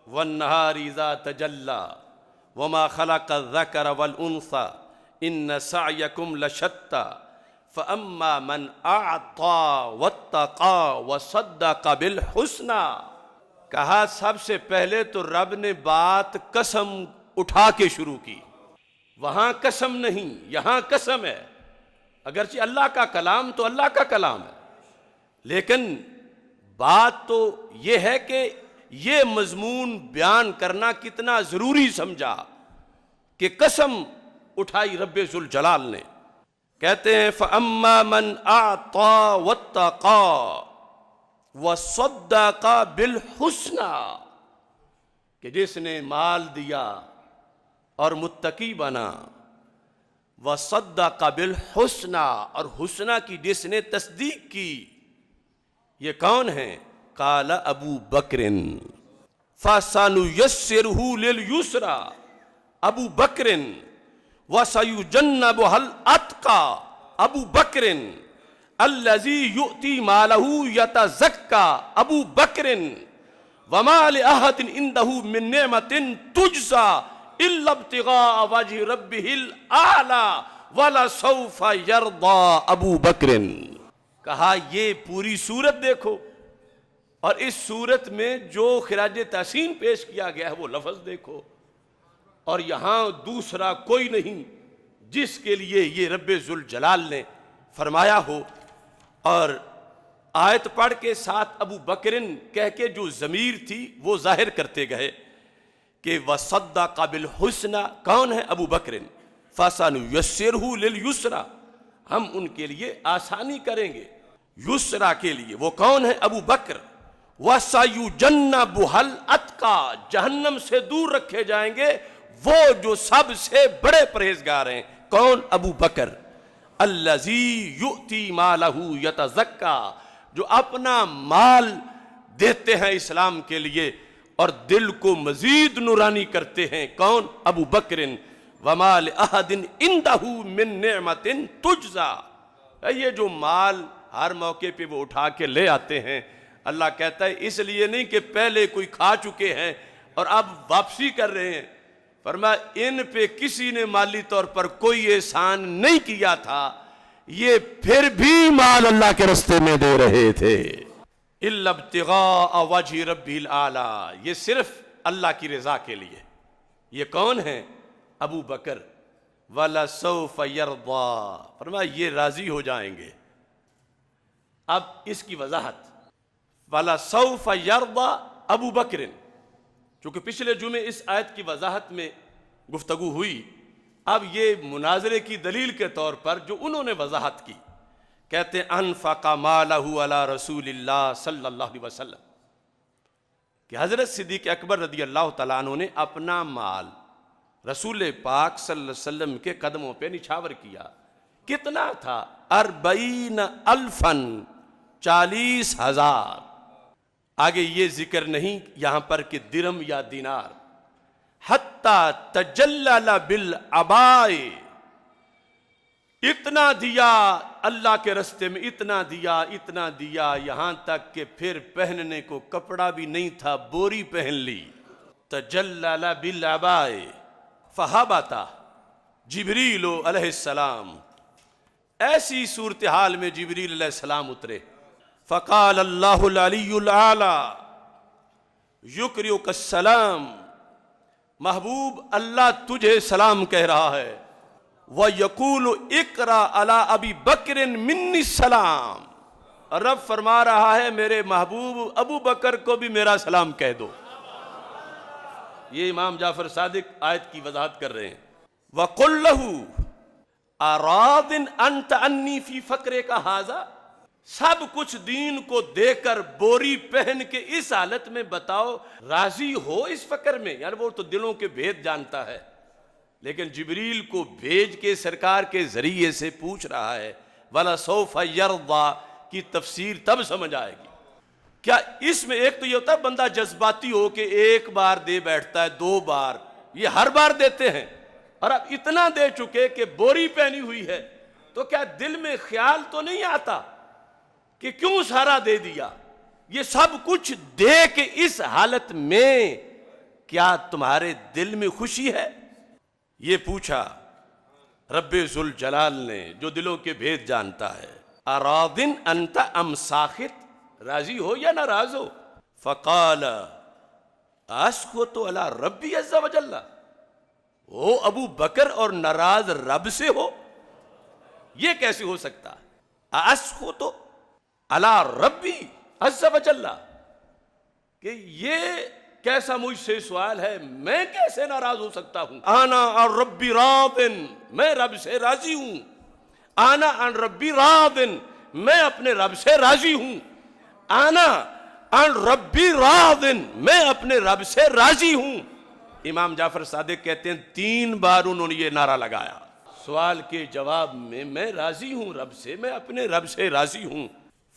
والنہار اذا تجلی وما خلق الذکر والانثی ان سعیکم لشتی فاما من اعطی واتقی وصدق بالحسنی، کہا سب سے پہلے تو رب نے بات قسم اٹھا کے شروع کی، وہاں قسم نہیں یہاں قسم ہے، اگرچہ اللہ کا کلام تو اللہ کا کلام ہے، لیکن بات تو یہ ہے کہ یہ مضمون بیان کرنا کتنا ضروری سمجھا کہ قسم اٹھائی رب ذوالجلال نے۔ کہتے ہیں فَأَمَّا مَنْ أَعْطَى وَاتَّقَى وَصَدَّقَ بِالْحُسْنَى، کہ جس نے مال دیا اور متقی بنا، وَصَدَّقَ بِالْحُسْنَى، اور حسنہ کی جس نے تصدیق کی، یہ کون ہیں؟ قال ابو بکر فَسَنُيَسِّرُهُ لِلْيُسْرَى، ابو بکر وَسَيُجَنَّبُهَا الْأَتْقَى، ابو بکر الذی یؤتی مالہ یتزکی، ابو بکر وما لأحد عنده من نعمت تجزی الا ابتغاء وجہ ربہ الاعلی ولسوف یرضی، ابو بکر۔ کہا یہ پوری صورت دیکھو، اور اس صورت میں جو خراج تحسین پیش کیا گیا ہے وہ لفظ دیکھو، اور یہاں دوسرا کوئی نہیں جس کے لیے یہ رب ذوالجلال نے فرمایا ہو۔ اور آیت پڑھ کے ساتھ ابو بکرن کہہ کے جو ضمیر تھی وہ ظاہر کرتے گئے کہ وَصَدَّقَ بِالْحُسْنَى، کون ہے؟ ابو بکرن، فَسَنُيَسِّرُهُ لِلْيُسْرَى، ہم ان کے لیے آسانی کریں گے یسرا کے لیے. وہ کون ہے؟ ابو بکر. وَسَيُجَنَّبُهَا الْأَتْقَى، جہنم سے دور رکھے جائیں گے وہ جو سب سے بڑے پرہیزگار ہیں. کون؟ ابو بکر. الَّذِي يُؤْتِي مَالَهُ يَتَزَكَّى، جو اپنا مال دیتے ہیں اسلام کے لیے اور دل کو مزید نورانی کرتے ہیں. کون؟ ابو بکر. وَمَا لِأَحَدٍ عِندَهُ مِن نِعْمَةٍ تُجْزَى، یہ جو مال ہر موقع پہ وہ اٹھا کے لے آتے ہیں، اللہ کہتا ہے اس لیے نہیں کہ پہلے کوئی کھا چکے ہیں اور اب واپسی کر رہے ہیں. فرمایا ان پہ کسی نے مالی طور پر کوئی احسان نہیں کیا تھا، یہ پھر بھی مال اللہ کے راستے میں دے رہے تھے. إِلَّا ابْتِغَاءَ وَجْهِ رَبِّهِ الْأَعْلَىٰ، یہ صرف اللہ کی رضا کے لیے. یہ کون ہیں؟ ابو بکر. وَلَسَوْفَ يَرْضَىٰ، فرمایا یہ راضی ہو جائیں گے. اب اس کی وضاحت، وَلَسَوْفَ يَرْضَىٰ ابو بکر، چونکہ پچھلے جمعے اس آیت کی وضاحت میں گفتگو ہوئی. اب یہ مناظرے کی دلیل کے طور پر جو انہوں نے وضاحت کی، کہتے ہیں انفق مالہ علی رسول اللہ صلی اللہ علیہ وسلم، کہ حضرت صدیق اکبر رضی اللہ تعالیٰ عنہ نے اپنا مال رسول پاک صلی اللہ علیہ وسلم کے قدموں پہ نچھاور کیا. کتنا تھا؟ 40,000، 40,000. آگے یہ ذکر نہیں یہاں پر کہ درم یا دینار. حتی تجلل بالعباء، اتنا دیا اللہ کے راستے میں، اتنا دیا یہاں تک کہ پھر پہننے کو کپڑا بھی نہیں تھا، بوری پہن لی. تجلل بالعباء فہبط جبریل علیہ السلام، ایسی صورتحال میں جبریل علیہ السلام اترے. فقال اللہ العلی الاعلی یقرئک السلام، محبوب اللہ تجھے سلام کہہ رہا ہے. وَيَقُولُ اقرأ علی ابی بکر منی السلام، رب فرما رہا ہے میرے محبوب ابو بکر کو بھی میرا سلام کہہ دو. یہ امام جعفر صادق آیت کی وضاحت کر رہے ہیں. وَقُلْ لَهُ اَرَاضٍ أَنْتَ عَنِّي فِي فَقْرِكَ هَذَا، سب کچھ دین کو دے کر بوری پہن کے اس حالت میں بتاؤ راضی ہو اس فقر میں. یار وہ تو دلوں کے بھید جانتا ہے، لیکن جبریل کو بھیج کے سرکار کے ذریعے سے پوچھ رہا ہے. وَلَسَوْفَ يَرْضَىٰ کی تفسیر تب سمجھ آئے گی. کیا اس میں ایک تو یہ ہوتا ہے بندہ جذباتی ہو کہ ایک بار دے بیٹھتا ہے، 2 بار، یہ ہر بار دیتے ہیں اور اب اتنا دے چکے کہ بوری پہنی ہوئی ہے، تو کیا دل میں خیال تو نہیں آتا کہ کیوں سارا دے دیا؟ یہ سب کچھ دے کے اس حالت میں کیا تمہارے دل میں خوشی ہے؟ یہ پوچھا رب ذوالجلال نے جو دلوں کے بھید جانتا ہے. اراضٍ انت ام ساخط، راضی ہو یا ناراض ہو؟ فقال اسخط علی ربی عز وجل، او ابو بکر اور ناراض رب سے ہو؟ یہ کیسے ہو سکتا؟ اسخط علی ربی عز وجل، کہ یہ کیسا مجھ سے سوال ہے، میں کیسے ناراض ہو سکتا ہوں؟ آنا عن ربی راضٍ، میں رب سے راضی ہوں. آنا عن ربی راضٍ، میں اپنے رب سے راضی ہوں. آنا عن ربی راضٍ، میں اپنے رب سے راضی ہوں. امام جعفر صادق کہتے ہیں 3 بار انہوں نے یہ نعرہ لگایا سوال کے جواب میں راضی ہوں رب سے، میں اپنے رب سے راضی ہوں.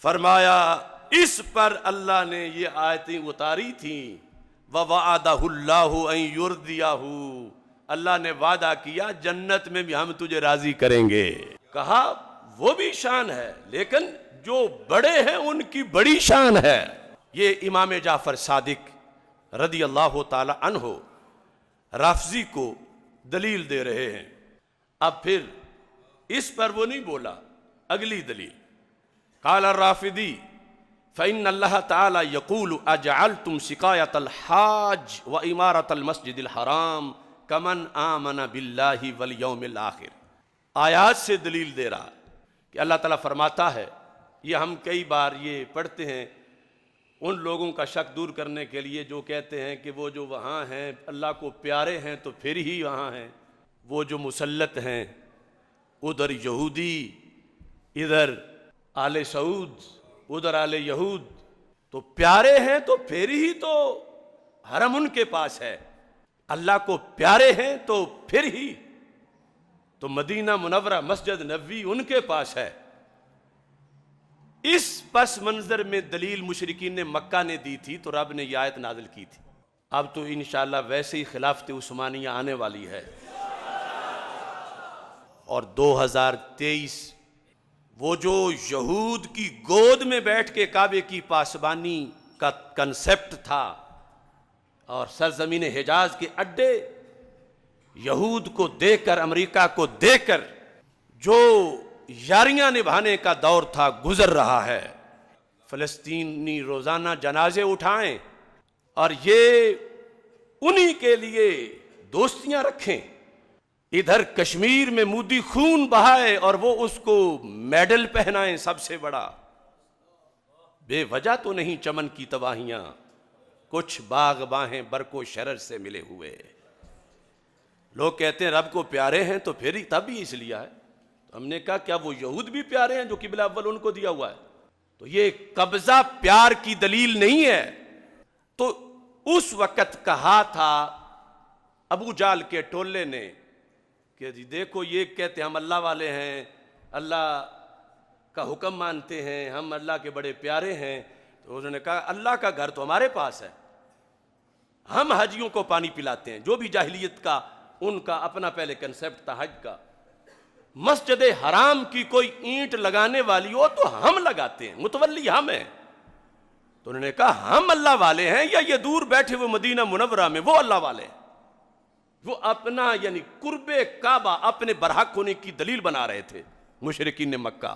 فرمایا اس پر اللہ نے یہ آیتیں اتاری تھیں. وَوَعَدَهُ اللَّهُ أَن يُرْضِيَهُ، اللہ نے وعدہ کیا جنت میں بھی ہم تجھے راضی کریں گے. کہا وہ بھی شان ہے لیکن جو بڑے ہیں ان کی بڑی شان ہے. یہ امام جعفر صادق رضی اللہ تعالی عنہ رافضی کو دلیل دے رہے ہیں. اب پھر اس پر وہ نہیں بولا، اگلی دلیل قال الرافضی فإن اللہ تعالی یقول اجعلتم سقایۃ الحاج وعمارۃ المسجد الحرام کمن آمن باللہ والیوم الآخر. آیات سے دلیل دے رہا کہ اللہ تعالیٰ فرماتا ہے، یہ ہم کئی بار یہ پڑھتے ہیں ان لوگوں کا شک دور کرنے کے لیے جو کہتے ہیں کہ وہ جو وہاں ہیں اللہ کو پیارے ہیں تو پھر ہی وہاں ہیں، وہ جو مسلط ہیں ادھر یہودی ادھر آل سعود ادھر آل یہود، تو پیارے ہیں تو پھر ہی تو حرم ان کے پاس ہے، اللہ کو پیارے ہیں تو پھر ہی تو مدینہ منورہ مسجد نبوی ان کے پاس ہے۔ اس پس منظر میں دلیل مشرکین نے مکہ نے دی تھی تو رب نے یہ آیت نازل کی تھی۔ اب تو انشاءاللہ ویسے ہی خلافت عثمانیہ آنے والی ہے، اور 2023 وہ جو یہود کی گود میں بیٹھ کے کعبے کی پاسبانی کا کنسپٹ تھا اور سرزمین حجاز کے اڈے یہود کو دے کر، امریکہ کو دے کر جو یاریاں نبھانے کا دور تھا گزر رہا ہے۔ فلسطینی روزانہ جنازے اٹھائیں اور یہ انہی کے لیے دوستیاں رکھیں، ادھر کشمیر میں مودی خون بہائے اور وہ اس کو میڈل پہنائیں سب سے بڑا۔ بے وجہ تو نہیں چمن کی تباہیاں، کچھ باغ باہیں برق و شرر سے ملے ہوئے۔ لوگ کہتے ہیں رب کو پیارے ہیں تو پھر ہی تب ہی اس لیے ہے۔ تو ہم نے کہا کیا وہ یہود بھی پیارے ہیں جو قبلہ اول ان کو دیا ہوا ہے؟ تو یہ قبضہ پیار کی دلیل نہیں ہے۔ تو اس وقت کہا تھا ابو جال کے ٹولے نے کہ جی دیکھو یہ کہتے ہیں ہم اللہ والے ہیں، اللہ کا حکم مانتے ہیں، ہم اللہ کے بڑے پیارے ہیں۔ تو انہوں نے کہا اللہ کا گھر تو ہمارے پاس ہے، ہم حجیوں کو پانی پلاتے ہیں۔ جو بھی جاہلیت کا ان کا اپنا پہلے کنسپٹ تھا حج کا، مسجد حرام کی کوئی اینٹ لگانے والی ہو تو ہم لگاتے ہیں، متولی ہم ہیں۔ تو انہوں نے کہا ہم اللہ والے ہیں یا یہ دور بیٹھے ہوئے مدینہ منورہ میں وہ اللہ والے ہیں؟ وہ اپنا یعنی قرب کعبہ اپنے برحق ہونے کی دلیل بنا رہے تھے مشرکین مکہ،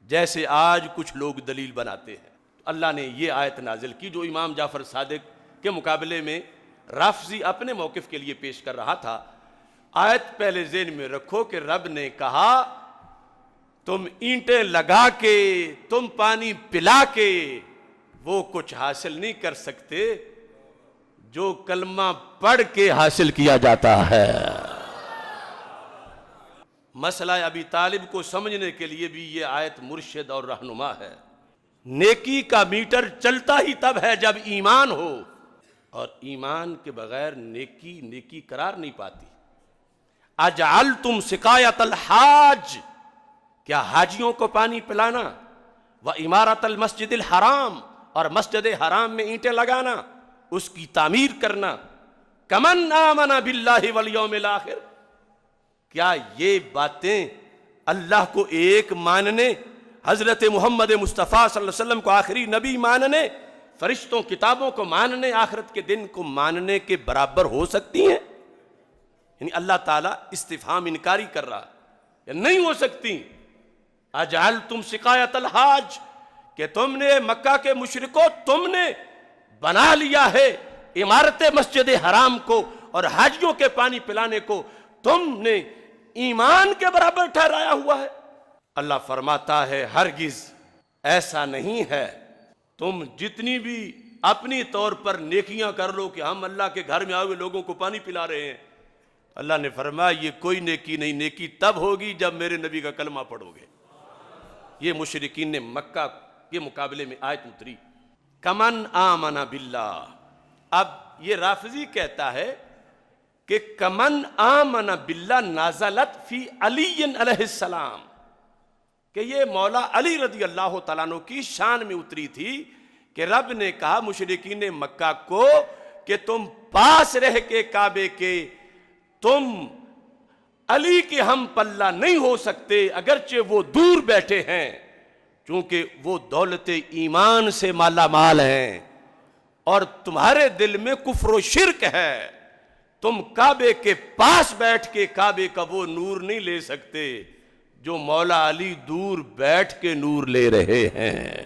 جیسے آج کچھ لوگ دلیل بناتے ہیں۔ اللہ نے یہ آیت نازل کی جو امام جعفر صادق کے مقابلے میں رافضی اپنے موقف کے لیے پیش کر رہا تھا۔ آیت پہلے ذہن میں رکھو کہ رب نے کہا تم اینٹیں لگا کے، تم پانی پلا کے وہ کچھ حاصل نہیں کر سکتے جو کلمہ پڑھ کے حاصل کیا جاتا ہے۔ مسئلہ ابی طالب کو سمجھنے کے لیے بھی یہ آیت مرشد اور رہنما ہے۔ نیکی کا میٹر چلتا ہی تب ہے جب ایمان ہو، اور ایمان کے بغیر نیکی نیکی قرار نہیں پاتی۔ اجعلتم سقایت الحاج، کیا حاجیوں کو پانی پلانا، و عمارت المسجد الحرام، اور مسجد حرام میں اینٹیں لگانا، اس کی تعمیر کرنا، کمن آمن باللہ والیوم الآخر، کیا یہ باتیں اللہ کو ایک ماننے، حضرت محمد مصطفیٰ صلی اللہ علیہ وسلم کو آخری نبی ماننے، فرشتوں کتابوں کو ماننے، آخرت کے دن کو ماننے کے برابر ہو سکتی ہیں؟ یعنی اللہ تعالیٰ استفہام انکاری کر رہا یا نہیں ہو سکتی۔ اجعلتم سقایت الحاج، کہ تم نے مکہ کے مشرکوں تم نے بنا لیا ہے عمارت مسجد حرام کو اور حاجیوں کے پانی پلانے کو تم نے ایمان کے برابر ٹھہرایا ہوا ہے۔ اللہ فرماتا ہے ہرگز ایسا نہیں ہے، تم جتنی بھی اپنی طور پر نیکیاں کر لو کہ ہم اللہ کے گھر میں آئے ہوئے لوگوں کو پانی پلا رہے ہیں، اللہ نے فرمایا یہ کوئی نیکی نہیں، نیکی تب ہوگی جب میرے نبی کا کلمہ پڑھو گے۔ یہ مشرکین نے مکہ کے مقابلے میں آیت اتری، کمن آمن باللہ۔ اب یہ رافضی کہتا ہے کہ کمن آمن باللہ نازلت فی علی علیہ السلام، کہ یہ مولا علی رضی اللہ تعالیٰ عنہ کی شان میں اتری تھی کہ رب نے کہا مشرکین مکہ کو کہ تم پاس رہ کے کعبے کے تم علی کے ہم پلہ نہیں ہو سکتے، اگرچہ وہ دور بیٹھے ہیں، چونکہ وہ دولت ایمان سے مالا مال ہیں اور تمہارے دل میں کفر و شرک ہے، تم کعبے کے پاس بیٹھ کے کعبے کا وہ نور نہیں لے سکتے جو مولا علی دور بیٹھ کے نور لے رہے ہیں۔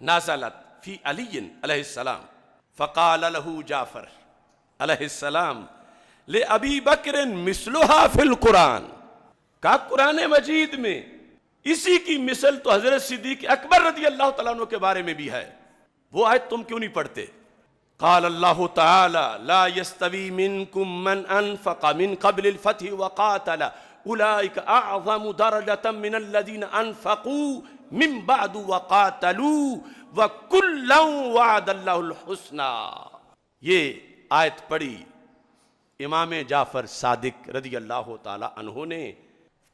نازلت فی علی علیہ السلام، فقال له جعفر علیہ السلام لأبی بکر مثلها فی القرآن، کہا قرآن مجید میں اسی کی مثل تو حضرت صدیق اکبر رضی اللہ تعالیٰ عنہ کے بارے میں بھی ہے، وہ آیت تم کیوں نہیں پڑھتے؟ قال اللہ تعالی لا يستوی منکم من انفق من قبل الفتح وقاتل اولئک اعظم درجۃ من الذین انفقوا من بعد وقاتلوا وکلا وعد اللہ الحسنی. یہ آیت پڑھی امام جعفر صادق رضی اللہ تعالی عنہ نے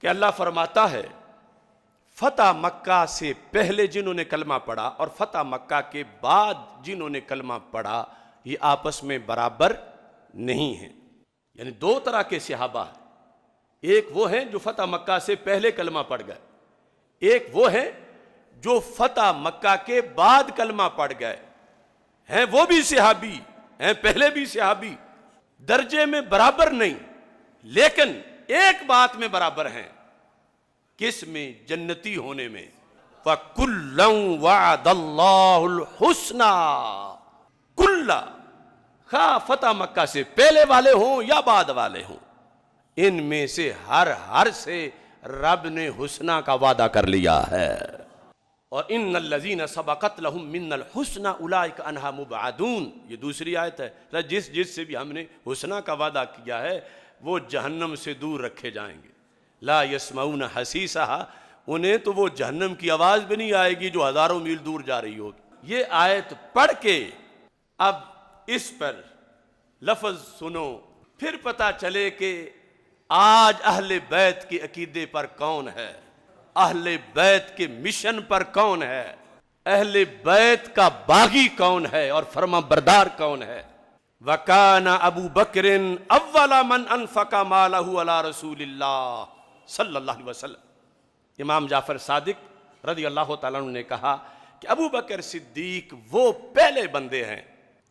کہ اللہ فرماتا ہے فتح مکہ سے پہلے جنہوں نے کلمہ پڑھا اور فتح مکہ کے بعد جنہوں نے کلمہ پڑھا یہ آپس میں برابر نہیں ہیں. یعنی دو طرح کے صحابہ ہیں. ایک وہ ہیں جو فتح مکہ سے پہلے کلمہ پڑھ گئے, ایک وہ ہیں جو فتح مکہ کے بعد کلمہ پڑھ گئے ہیں. وہ بھی صحابی ہیں, پہلے بھی صحابی, درجے میں برابر نہیں لیکن ایک بات میں برابر ہیں. کس میں؟ جنتی ہونے میں. فَكُلًّا وَعَدَ اللَّهُ الْحُسْنَى. کُلّا خواہ فتح مکہ سے پہلے والے ہوں یا بعد والے ہوں, ان میں سے ہر سے رب نے حسنہ کا وعدہ کر لیا ہے. اور ان الذین سبقت لہم من الحسنى اولئک عنہا مبعدون, یہ دوسری آیت ہے. جس سے بھی ہم نے حسنہ کا وعدہ کیا ہے وہ جہنم سے دور رکھے جائیں گے. لا یسمعون حسیسہا, انہیں تو وہ جہنم کی آواز بھی نہیں آئے گی جو ہزاروں میل دور جا رہی ہوگی. یہ آیت پڑھ کے اب اس پر لفظ سنو, پھر پتہ چلے کہ آج اہل بیت کے عقیدے پر کون ہے, اہل بیت کے مشن پر کون ہے, اہل بیت کا باغی کون ہے اور فرما بردار کون ہے. وَكَانَ أَبُو بَكْرٍ أَوَّلَ مَنْ أَنفَقَ مَالَهُ عَلَى رَسُولِ اللَّهِ صلی اللہ علیہ وسلم. امام جعفر صادق رضی اللہ تعالیٰ عنہ نے کہا کہ ابو بکر صدیق وہ پہلے بندے ہیں,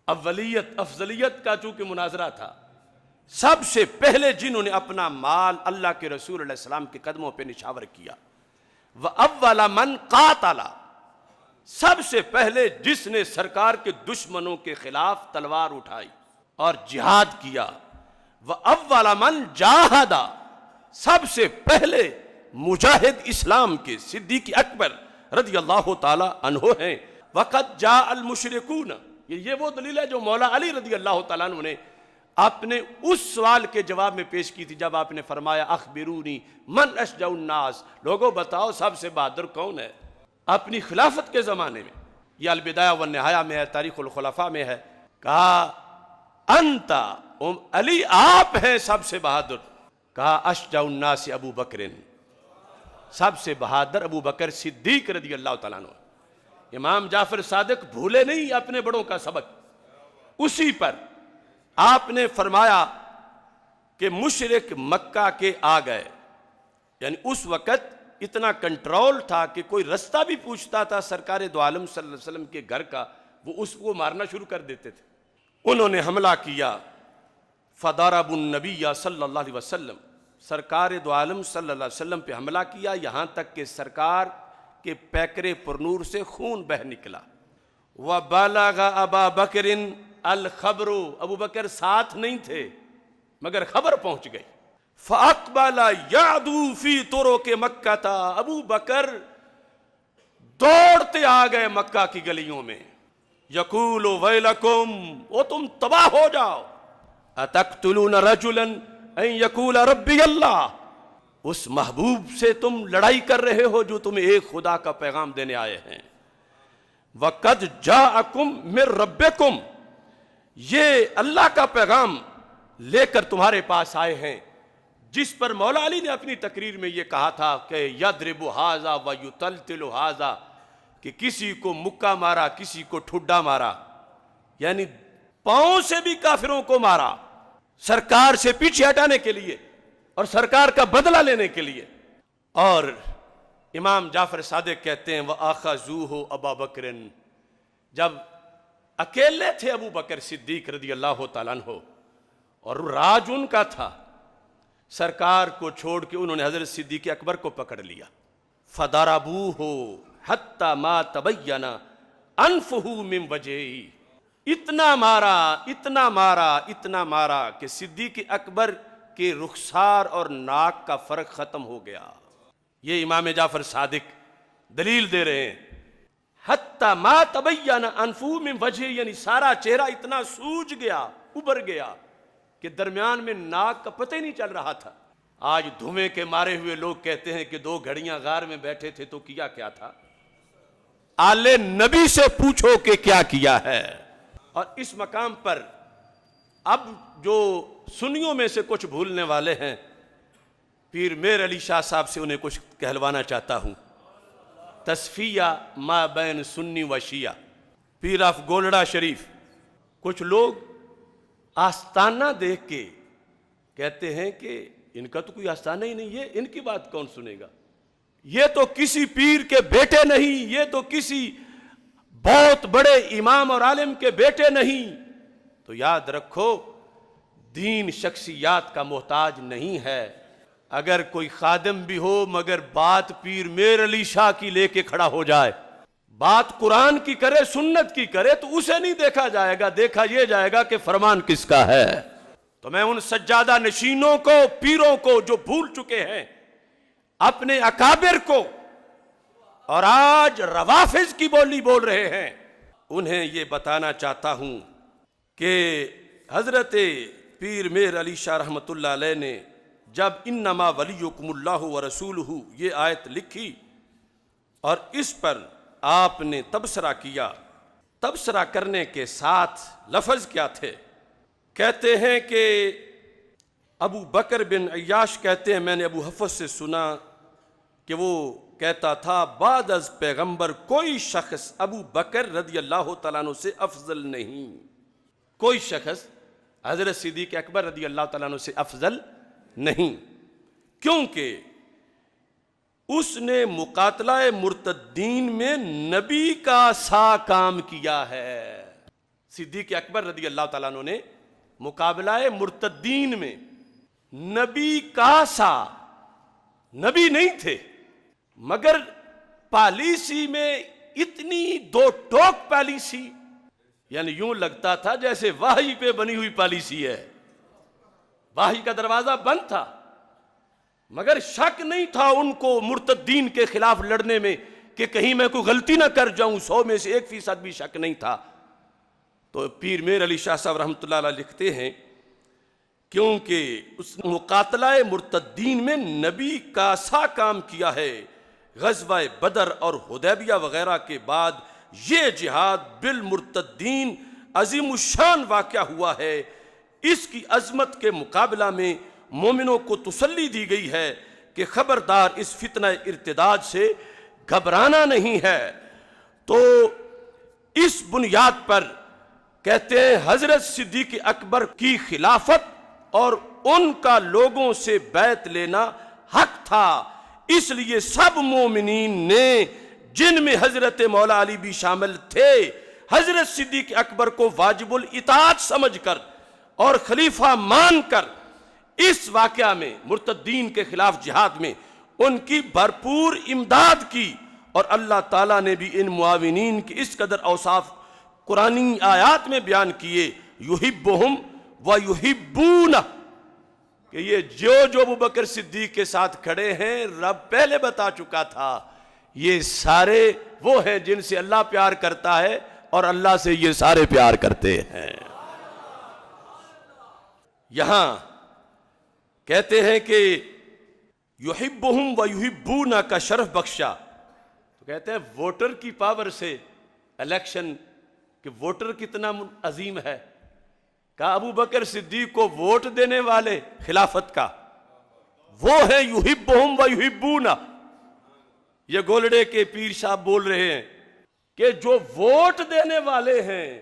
اولیت افضلیت کا چونکہ مناظرہ تھا, سب سے پہلے جنہوں نے اپنا مال اللہ کے رسول علیہ السلام کے قدموں پہ نشاور کیا. وَأَوَّلَ مَنْ قَاتَلَ, سب سے پہلے جس نے سرکار کے دشمنوں کے خلاف تلوار اٹھائی اور جہاد کیا. وَأَوَّلَ مَنْ جَاهَدَ, سب سے پہلے مجاہد اسلام کے صدیق اکبر رضی اللہ تعالی عنہ ہیں. وَقَدْ جَاءَ الْمُشْرِكُونَ, یہ وہ دلیل ہے جو مولا علی رضی اللہ تعالیٰ عنہ نے اپنے اس سوال کے جواب میں پیش کی تھی جب آپ نے فرمایا اخبرونی من اشجع الناس, لوگوں بتاؤ سب سے بہادر کون ہے اپنی خلافت کے زمانے میں. یہ البدایہ والنہایہ میں ہے, تاریخ الخلفاء میں ہے. کہا انتا علی, آپ ہیں سب سے بہادر. کہا اشجع الناس ابو بکر, سب سے بہادر ابو بکر صدیق رضی اللہ تعالیٰ عنہ. امام جعفر صادق بھولے نہیں اپنے بڑوں کا سبق. اسی پر آپ نے فرمایا کہ مشرک مکہ کے آ گئے, یعنی اس وقت اتنا کنٹرول تھا کہ کوئی رستہ بھی پوچھتا تھا سرکار دو عالم صلی اللہ علیہ وسلم کے گھر کا, وہ اس کو مارنا شروع کر دیتے تھے. انہوں نے حملہ کیا. فضربوا النبی صلی اللہ علیہ وسلم, سرکار دو عالم صلی اللہ علیہ وسلم پہ حملہ کیا, یہاں تک کہ سرکار کے پیکرے پرنور سے خون بہ نکلا. وَبَلَغَ أَبَا بَكْرٍ الْخَبْرُ, ابو بکر ساتھ نہیں تھے مگر خبر پہنچ گئی. فَأَقْبَلَ يَعْدُو فِي طُرُقِ مَكَّةَ, ابو بکر دوڑتے آ گئے مکہ کی گلیوں میں. یقول ویلکم, وہ تم تباہ ہو جاؤ. اتقتلون رجلا ان یقول ربی اللہ, اس محبوب سے تم لڑائی کر رہے ہو جو تمہیں ایک خدا کا پیغام دینے آئے ہیں. وقد جاءکم من ربکم, یہ اللہ کا پیغام لے کر تمہارے پاس آئے ہیں, جس پر مولا علی نے اپنی تقریر میں یہ کہا تھا کہ یضرب ھذا ویطلطل ھذا, کہ کسی کو مکہ مارا کسی کو ٹھڈا مارا, یعنی پاؤں سے بھی کافروں کو مارا سرکار سے پیچھے ہٹانے کے لیے اور سرکار کا بدلہ لینے کے لیے. اور امام جعفر صادق کہتے ہیں وَآخَذُوهُ أَبَا بَكْرٍ, جب اکیلے تھے ابو بکر صدیق رضی اللہ تعالیٰ عنہ اور راج ان کا تھا, سرکار کو چھوڑ کے انہوں نے حضرت صدیق اکبر کو پکڑ لیا. فَضَرَبُوهُ حَتَّى مَا تَبَيَّنَ أَنْفُهُ مِنْ وَجْهِهِ, اتنا مارا اتنا مارا اتنا مارا کہ صدیق اکبر کے رخسار اور ناک کا فرق ختم ہو گیا. یہ امام جعفر صادق دلیل دے رہے ہیں. حتی ما تبین انفہ من وجہ, یعنی سارا چہرہ اتنا سوج گیا ابھر گیا کہ درمیان میں ناک کا پتہ ہی نہیں چل رہا تھا. آج دھویں کے مارے ہوئے لوگ کہتے ہیں کہ 2 گھڑیاں غار میں بیٹھے تھے تو کیا کیا تھا؟ آلے نبی سے پوچھو کہ کیا کیا ہے۔ اور اس مقام پر اب جو سنیوں میں سے کچھ بھولنے والے ہیں، پیر میر علی شاہ صاحب سے انہیں کچھ کہلوانا چاہتا ہوں۔ تصفیہ ما بین سنی و شیعہ، پیر آف گولڑا شریف۔ کچھ لوگ آستانہ دیکھ کے کہتے ہیں کہ ان کا تو کوئی آستانہ ہی نہیں ہے، ان کی بات کون سنے گا؟ یہ تو کسی پیر کے بیٹے نہیں، یہ تو کسی بہت بڑے امام اور عالم کے بیٹے نہیں۔ تو یاد رکھو، دین شخصیات کا محتاج نہیں ہے۔ اگر کوئی خادم بھی ہو مگر بات پیر میر علی شاہ کی لے کے کھڑا ہو جائے، بات قرآن کی کرے، سنت کی کرے، تو اسے نہیں دیکھا جائے گا، دیکھا یہ جائے گا کہ فرمان کس کا ہے۔ تو میں ان سجادہ نشینوں کو، پیروں کو جو بھول چکے ہیں اپنے اکابر کو، اور آج روافض کی بولی بول رہے ہیں، انہیں یہ بتانا چاہتا ہوں کہ حضرت پیر میر علی شاہ رحمۃ اللہ علیہ نے جب انما ولیکم اللہ ورسولہ یہ آیت لکھی اور اس پر آپ نے تبصرہ کیا، تبصرہ کرنے کے ساتھ لفظ کیا تھے؟ کہتے ہیں کہ ابو بکر بن عیاش کہتے ہیں میں نے ابو حفص سے سنا کہ وہ کہتا تھا بعد از پیغمبر کوئی شخص ابو بکر رضی اللہ تعالیٰ عنہ سے افضل نہیں، کوئی شخص حضرت صدیق اکبر رضی اللہ تعالیٰ عنہ سے افضل نہیں، کیونکہ اس نے مقاتلہ مرتدین میں نبی کا سا کام کیا ہے۔ صدیق اکبر رضی اللہ تعالیٰ عنہ نے مقابلہ مرتدین میں نبی کا سا، نبی نہیں تھے مگر پالیسی میں اتنی 2 ٹوک پالیسی، یعنی یوں لگتا تھا جیسے وحی پہ بنی ہوئی پالیسی ہے، وحی کا دروازہ بند تھا، مگر شک نہیں تھا ان کو مرتدین کے خلاف لڑنے میں کہ کہیں میں کوئی غلطی نہ کر جاؤں، 100 میں سے 1% بھی شک نہیں تھا۔ تو پیر میر علی شاہ صاحب رحمۃ اللہ علیہ لکھتے ہیں کیونکہ اس مقاتلہ مرتدین میں نبی کا سا کام کیا ہے، غزوہ بدر اور حدیبیہ وغیرہ کے بعد یہ جہاد بالمرتدین عظیم الشان واقعہ ہوا ہے، اس کی عظمت کے مقابلہ میں مومنوں کو تسلی دی گئی ہے کہ خبردار اس فتنہ ارتداد سے گھبرانا نہیں ہے۔ تو اس بنیاد پر کہتے ہیں حضرت صدیق اکبر کی خلافت اور ان کا لوگوں سے بیعت لینا حق تھا، اس لیے سب مومنین نے، جن میں حضرت مولا علی بھی شامل تھے، حضرت صدیق اکبر کو واجب الاطاعت سمجھ کر اور خلیفہ مان کر اس واقعہ میں مرتدین کے خلاف جہاد میں ان کی بھرپور امداد کی، اور اللہ تعالیٰ نے بھی ان معاونین کی اس قدر اوصاف قرآنی آیات میں بیان کیے، یحبہم ویحبونہ، کہ یہ جو ابو بکر صدیق کے ساتھ کھڑے ہیں رب پہلے بتا چکا تھا، یہ سارے وہ ہیں جن سے اللہ پیار کرتا ہے اور اللہ سے یہ سارے پیار کرتے ہیں۔ یہاں کہتے ہیں کہ یحبہم ویحبونہ کا شرف بخشا، تو کہتے ہیں ووٹر کی پاور سے الیکشن، کہ ووٹر کتنا عظیم ہے، کہا ابو بکر صدیق کو ووٹ دینے والے خلافت کا وہ ہے یحبہم ویحبونہ۔ یہ گولڑے کے پیر صاحب بول رہے ہیں کہ جو ووٹ دینے والے ہیں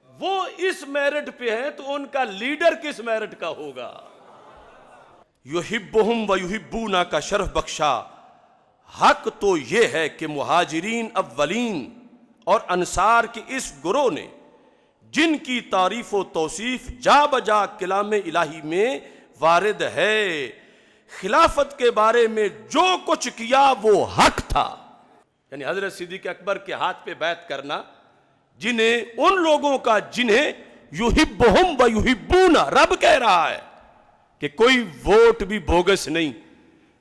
وہ اس میرٹ پہ ہیں تو ان کا لیڈر کس میرٹ کا ہوگا؟ یحبہم ویحبونہ کا شرف بخشا۔ حق تو یہ ہے کہ مہاجرین اولین اور انصار کے اس گروہ نے، جن کی تعریف و توصیف جا بجا کلام الہی میں وارد ہے، خلافت کے بارے میں جو کچھ کیا وہ حق تھا، یعنی حضرت صدیق اکبر کے ہاتھ پہ بیعت کرنا، جنہیں ان لوگوں کا جنہیں یحبہم ویحبونہ رب کہہ رہا ہے کہ کوئی ووٹ بھی بوگس نہیں،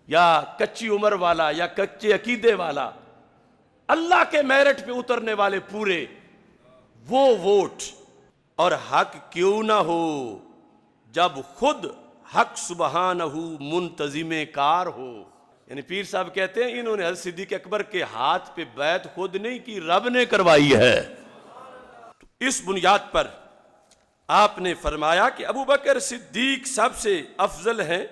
یا کچی عمر والا یا کچے عقیدے والا، اللہ کے میرٹ پہ اترنے والے پورے، وہ ووٹ اور حق کیوں نہ ہو جب خود حق سبحانہ منتظم کار ہو. یعنی پیر صاحب کہتے ہیں انہوں نے حضرت صدیق اکبر کے ہاتھ پہ بیعت خود نہیں کی، رب نے کروائی ہے. تو اس بنیاد پر آپ نے فرمایا کہ ابو بکر صدیق سب سے افضل ہیں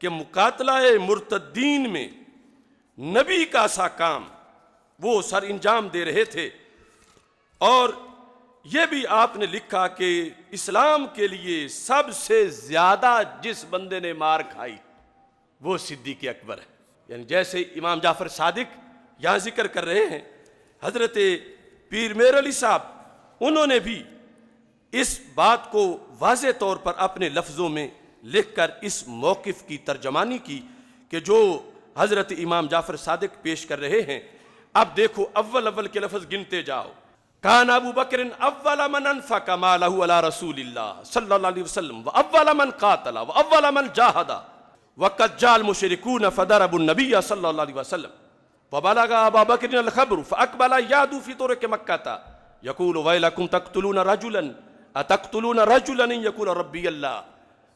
کہ مقاتلہ مرتدین میں نبی کا سا کام وہ سر انجام دے رہے تھے. اور یہ بھی آپ نے لکھا کہ اسلام کے لیے سب سے زیادہ جس بندے نے مار کھائی وہ صدیق اکبر ہے. یعنی جیسے امام جعفر صادق یہاں ذکر کر رہے ہیں، حضرت پیر میر علی صاحب انہوں نے بھی اس بات کو واضح طور پر اپنے لفظوں میں لکھ کر اس موقف کی ترجمانی کی کہ جو حضرت امام جعفر صادق پیش کر رہے ہیں. اب دیکھو اول کے لفظ گنتے جاؤ. کان ابو بکر اول من انفق مالہ علی رسول اللہ صلی اللہ علیہ وسلم واول من قاتل واول من جاہد وقد جاء المشركون فضربوا النبي صلی اللہ علیہ وسلم وبلغ ابا بکر الخبر فاقبل یعدو فی طرق مکہ یقول ویلکم تقتلون رجلا اتقتلون رجلا یقول ربی اللہ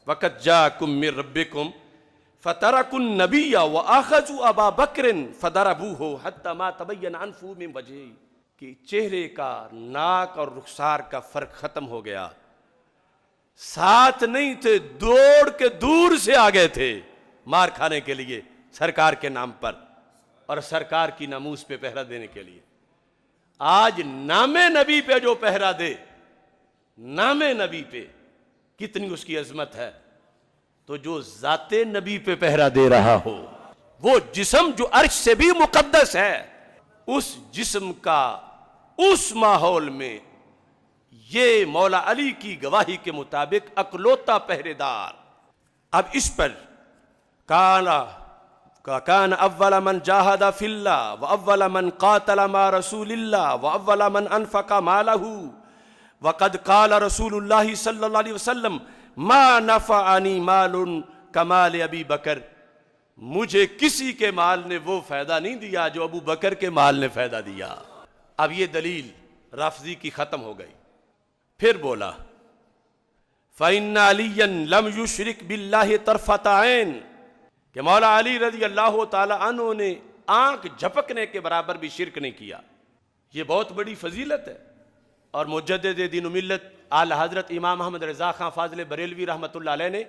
وقد جاءکم من ربکم فترکوا النبی واخذوا ابا بکر فضربوه حتى ما تبین انفه من وجهه. کہ چہرے کا، ناک اور رخسار کا فرق ختم ہو گیا. ساتھ نہیں تھے، دوڑ کے دور سے آ گئے تھے مار کھانے کے لیے سرکار کے نام پر اور سرکار کی ناموس پہ پہرا دینے کے لیے. آج نام نبی پہ جو پہرا دے، نام نبی پہ کتنی اس کی عظمت ہے. تو جو ذات نبی پہ پہرا دے رہا ہو، وہ جسم جو عرش سے بھی مقدس ہے، اس جسم کا اس ماحول میں یہ مولا علی کی گواہی کے مطابق اکلوتا پہرے دار. اب اس پر کان اول من جاہد فی اللہ واول من قاتل مع رسول اللہ واول من انفق مالہ وقد قال رسول اللہ صلی اللہ علیہ وسلم ما نفعنی مال کمال ابی بکر. مجھے کسی کے مال نے وہ فائدہ نہیں دیا جو ابو بکر کے مال نے فائدہ دیا. اب یہ دلیل رافضی کی ختم ہو گئی. پھر بولا فَإِنَّ عَلِيًّا لَمْ يُشْرِكْ بِاللَّهِ طَرْفَةَ عَيْنٍ کہ مولا علی رضی اللہ تعالی عنہ نے آنکھ جھپکنے کے برابر بھی شرک نہیں کیا. یہ بہت بڑی فضیلت ہے. اور مجدد دین و ملت اعلی حضرت امام احمد رضا خان فاضل بریلوی رحمۃ اللہ علیہ نے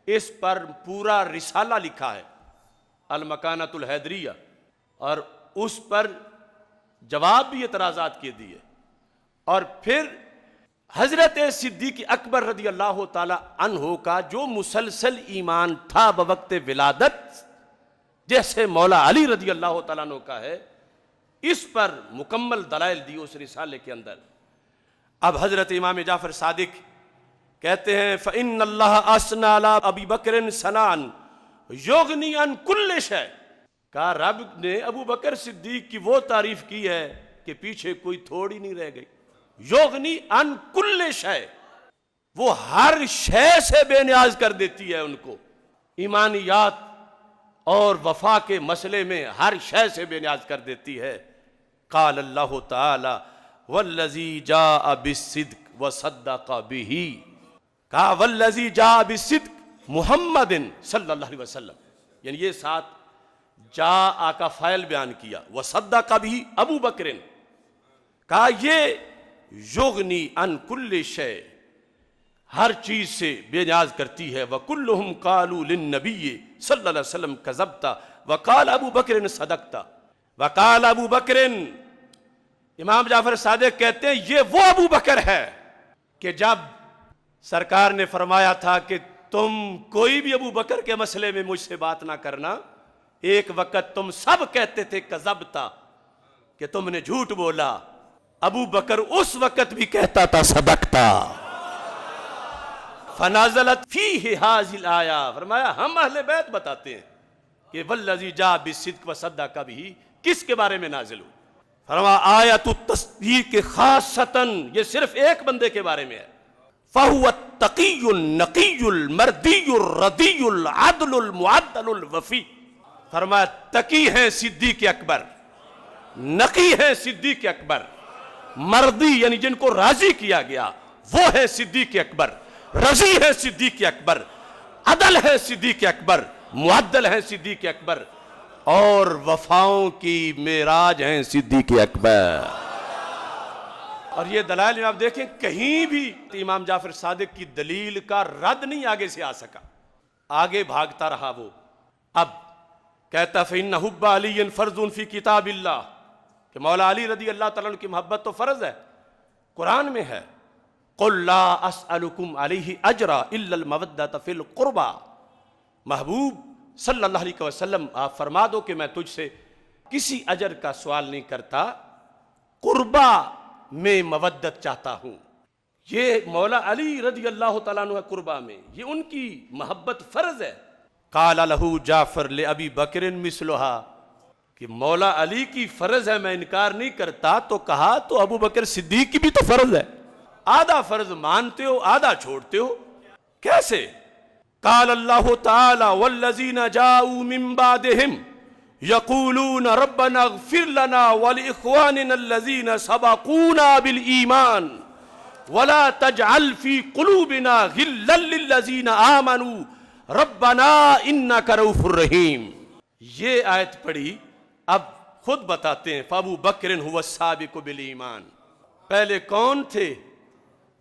اس پر پورا رسالہ لکھا ہے، المکانۃ الحیدریہ، اور اس پر جواب بھی اعتراضات کے دیے. اور پھر حضرت صدیق اکبر رضی اللہ تعالی عنہ کا جو مسلسل ایمان تھا بوقت ولادت، جیسے مولا علی رضی اللہ تعالیٰ عنہ کا ہے، اس پر مکمل دلائل دی اس رسالے کے اندر. اب حضرت امام جعفر صادق کہتے ہیں فَإِنَّ اللَّهَ أَثْنَى عَلَىٰ أَبِي بَكْرٍ ثَنَاءً يُغْنِي عَنْ كُلِّ شَيْءٍ. کہا رب نے ابو بکر صدیق کی وہ تعریف کی ہے کہ پیچھے کوئی تھوڑی نہیں رہ گئی. یغنی عن کل شے، وہ ہر شے سے بے نیاز کر دیتی ہے ان کو. ایمانیات اور وفا کے مسئلے میں ہر شے سے بے نیاز کر دیتی ہے. قال اللہ تعالی والذی جاء بالصدق وصدق بہ. کہا والذی جاء بالصدق محمد صلی اللہ علیہ وسلم، یعنی یہ ساتھ جاء کا فاعل بیان کیا، وصدق بہ ابو بکر. کہا یہ یغنی عن کل شے، ہر چیز سے بے نیاز کرتی ہے. وکلہم قالوا للنبی صلی اللہ علیہ وسلم کذبت وقال ابو بکر صدقت وقال ابو بکر. امام جعفر صادق کہتے ہیں یہ وہ ابو بکر ہے کہ جب سرکار نے فرمایا تھا کہ تم کوئی بھی ابو بکر کے مسئلے میں مجھ سے بات نہ کرنا، ایک وقت تم سب کہتے تھے کذبت کہ تم نے جھوٹ بولا. ابو بکر اس وقت بھی کہتا تھا صدقتا. فنازلت فیہ ہذہ الآیہ، فرمایا ہم اہل بیت بتاتے ہیں کہ والذی جاء بالصدق وصدق بہ کس کے بارے میں نازل ہو. فرمایا آیت التصدیق خاصتاً، یہ صرف ایک بندے کے بارے میں ہے. فہو التقی النقی المردی الردی العدل المعدل الوفی. فرمایا تقی ہیں صدیق اکبر، نقی ہیں صدیق اکبر، مردی یعنی جن کو راضی کیا گیا وہ ہے صدیق اکبر، رضی ہے صدیق اکبر، عدل ہیں صدیق اکبر، معدل ہیں صدیق اکبر، اور وفاؤں کی معراج ہیں صدیق اکبر۔ اور یہ دلائل میں آپ دیکھیں کہیں بھی امام جعفر صادق کی دلیل کا رد نہیں آگے سے آ سکا، آگے بھاگتا رہا وہ۔ اب کہتا فَإِنَّ حُبَّ عَلِيٍّ فَرْضٌ فِي كِتَابِ اللَّهِ کہ مولا علی رضی اللہ تعالیٰ عنہ کی محبت تو فرض ہے، قرآن میں ہے۔ قُلْ لَا أَسْأَلُكُمْ عَلَيْهِ أَجْرًا إِلَّا الْمَوَدَّةَ فِي الْقُرْبَى، محبوب صلی اللہ علیہ وسلم آپ فرما دو کہ میں تجھ سے کسی اجر کا سوال نہیں کرتا، قربا میں مودت چاہتا ہوں۔ یہ مولا علی رضی اللہ تعالیٰ عنہ قربا میں یہ ان کی محبت فرض ہے۔ قال لہ جعفر لأبی بکر مثلھا کہ مولا علی کی فرض ہے میں انکار نہیں کرتا، تو کہا تو ابو بکر صدیق کی بھی تو فرض ہے، آدھا فرض مانتے ہو آدھا چھوڑتے ہو، کیسے؟ قال اللہ تعالی والذین جاؤوا من بعدہم یقولون ربنا اغفر لنا ولإخواننا الذین سبقونا بالایمان ولا تجعل فی قلوبنا غلا للذین آمنوا ربنا انک رؤوف رحیم۔ یہ آیت پڑھی، اب خود بتاتے ہیں فابو بکر هو السابق بالایمان، پہلے کون تھے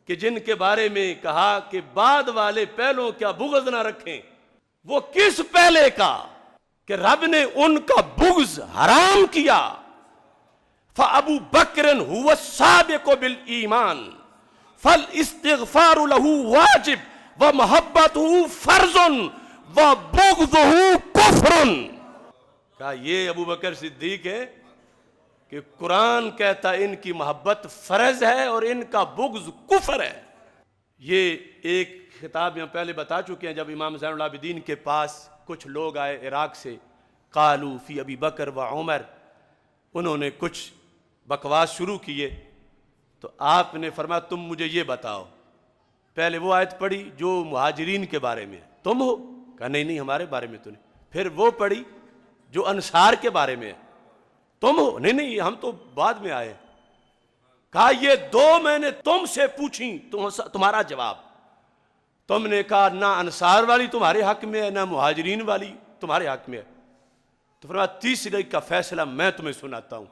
کہ جن کے بارے میں کہا کہ بعد والے پہلوں کیا بغض نہ رکھیں، وہ کس پہلے کا کہ رب نے ان کا بغض حرام کیا۔ فابو بکر هو السابق بالایمان فالاستغفار له واجب ومحبته فرض وبغضه کفر۔ کہا یہ ابو بکر صدیق ہے کہ قرآن کہتا ان کی محبت فرض ہے اور ان کا بغض کفر ہے۔ یہ ایک خطاب میں پہلے بتا چکے ہیں، جب امام زین العابدین کے پاس کچھ لوگ آئے عراق سے، قالوا فی ابی بکر و عمر، انہوں نے کچھ بکواس شروع کیے، تو آپ نے فرمایا تم مجھے یہ بتاؤ، پہلے وہ آیت پڑھی جو مہاجرین کے بارے میں، تم ہو؟ کہا نہیں ہمارے بارے میں تو نہیں۔ پھر وہ پڑھی جو انصار کے بارے میں، تم ہو؟ نہیں ہم تو بعد میں آئے۔ کہا یہ دو میں نے تم سے پوچھی، تمہارا جواب، تم نے کہا نہ انصار والی تمہارے حق میں ہے نہ مہاجرین والی تمہارے حق میں ہے، تو فرمایا تیسرے کا فیصلہ میں تمہیں سناتا ہوں،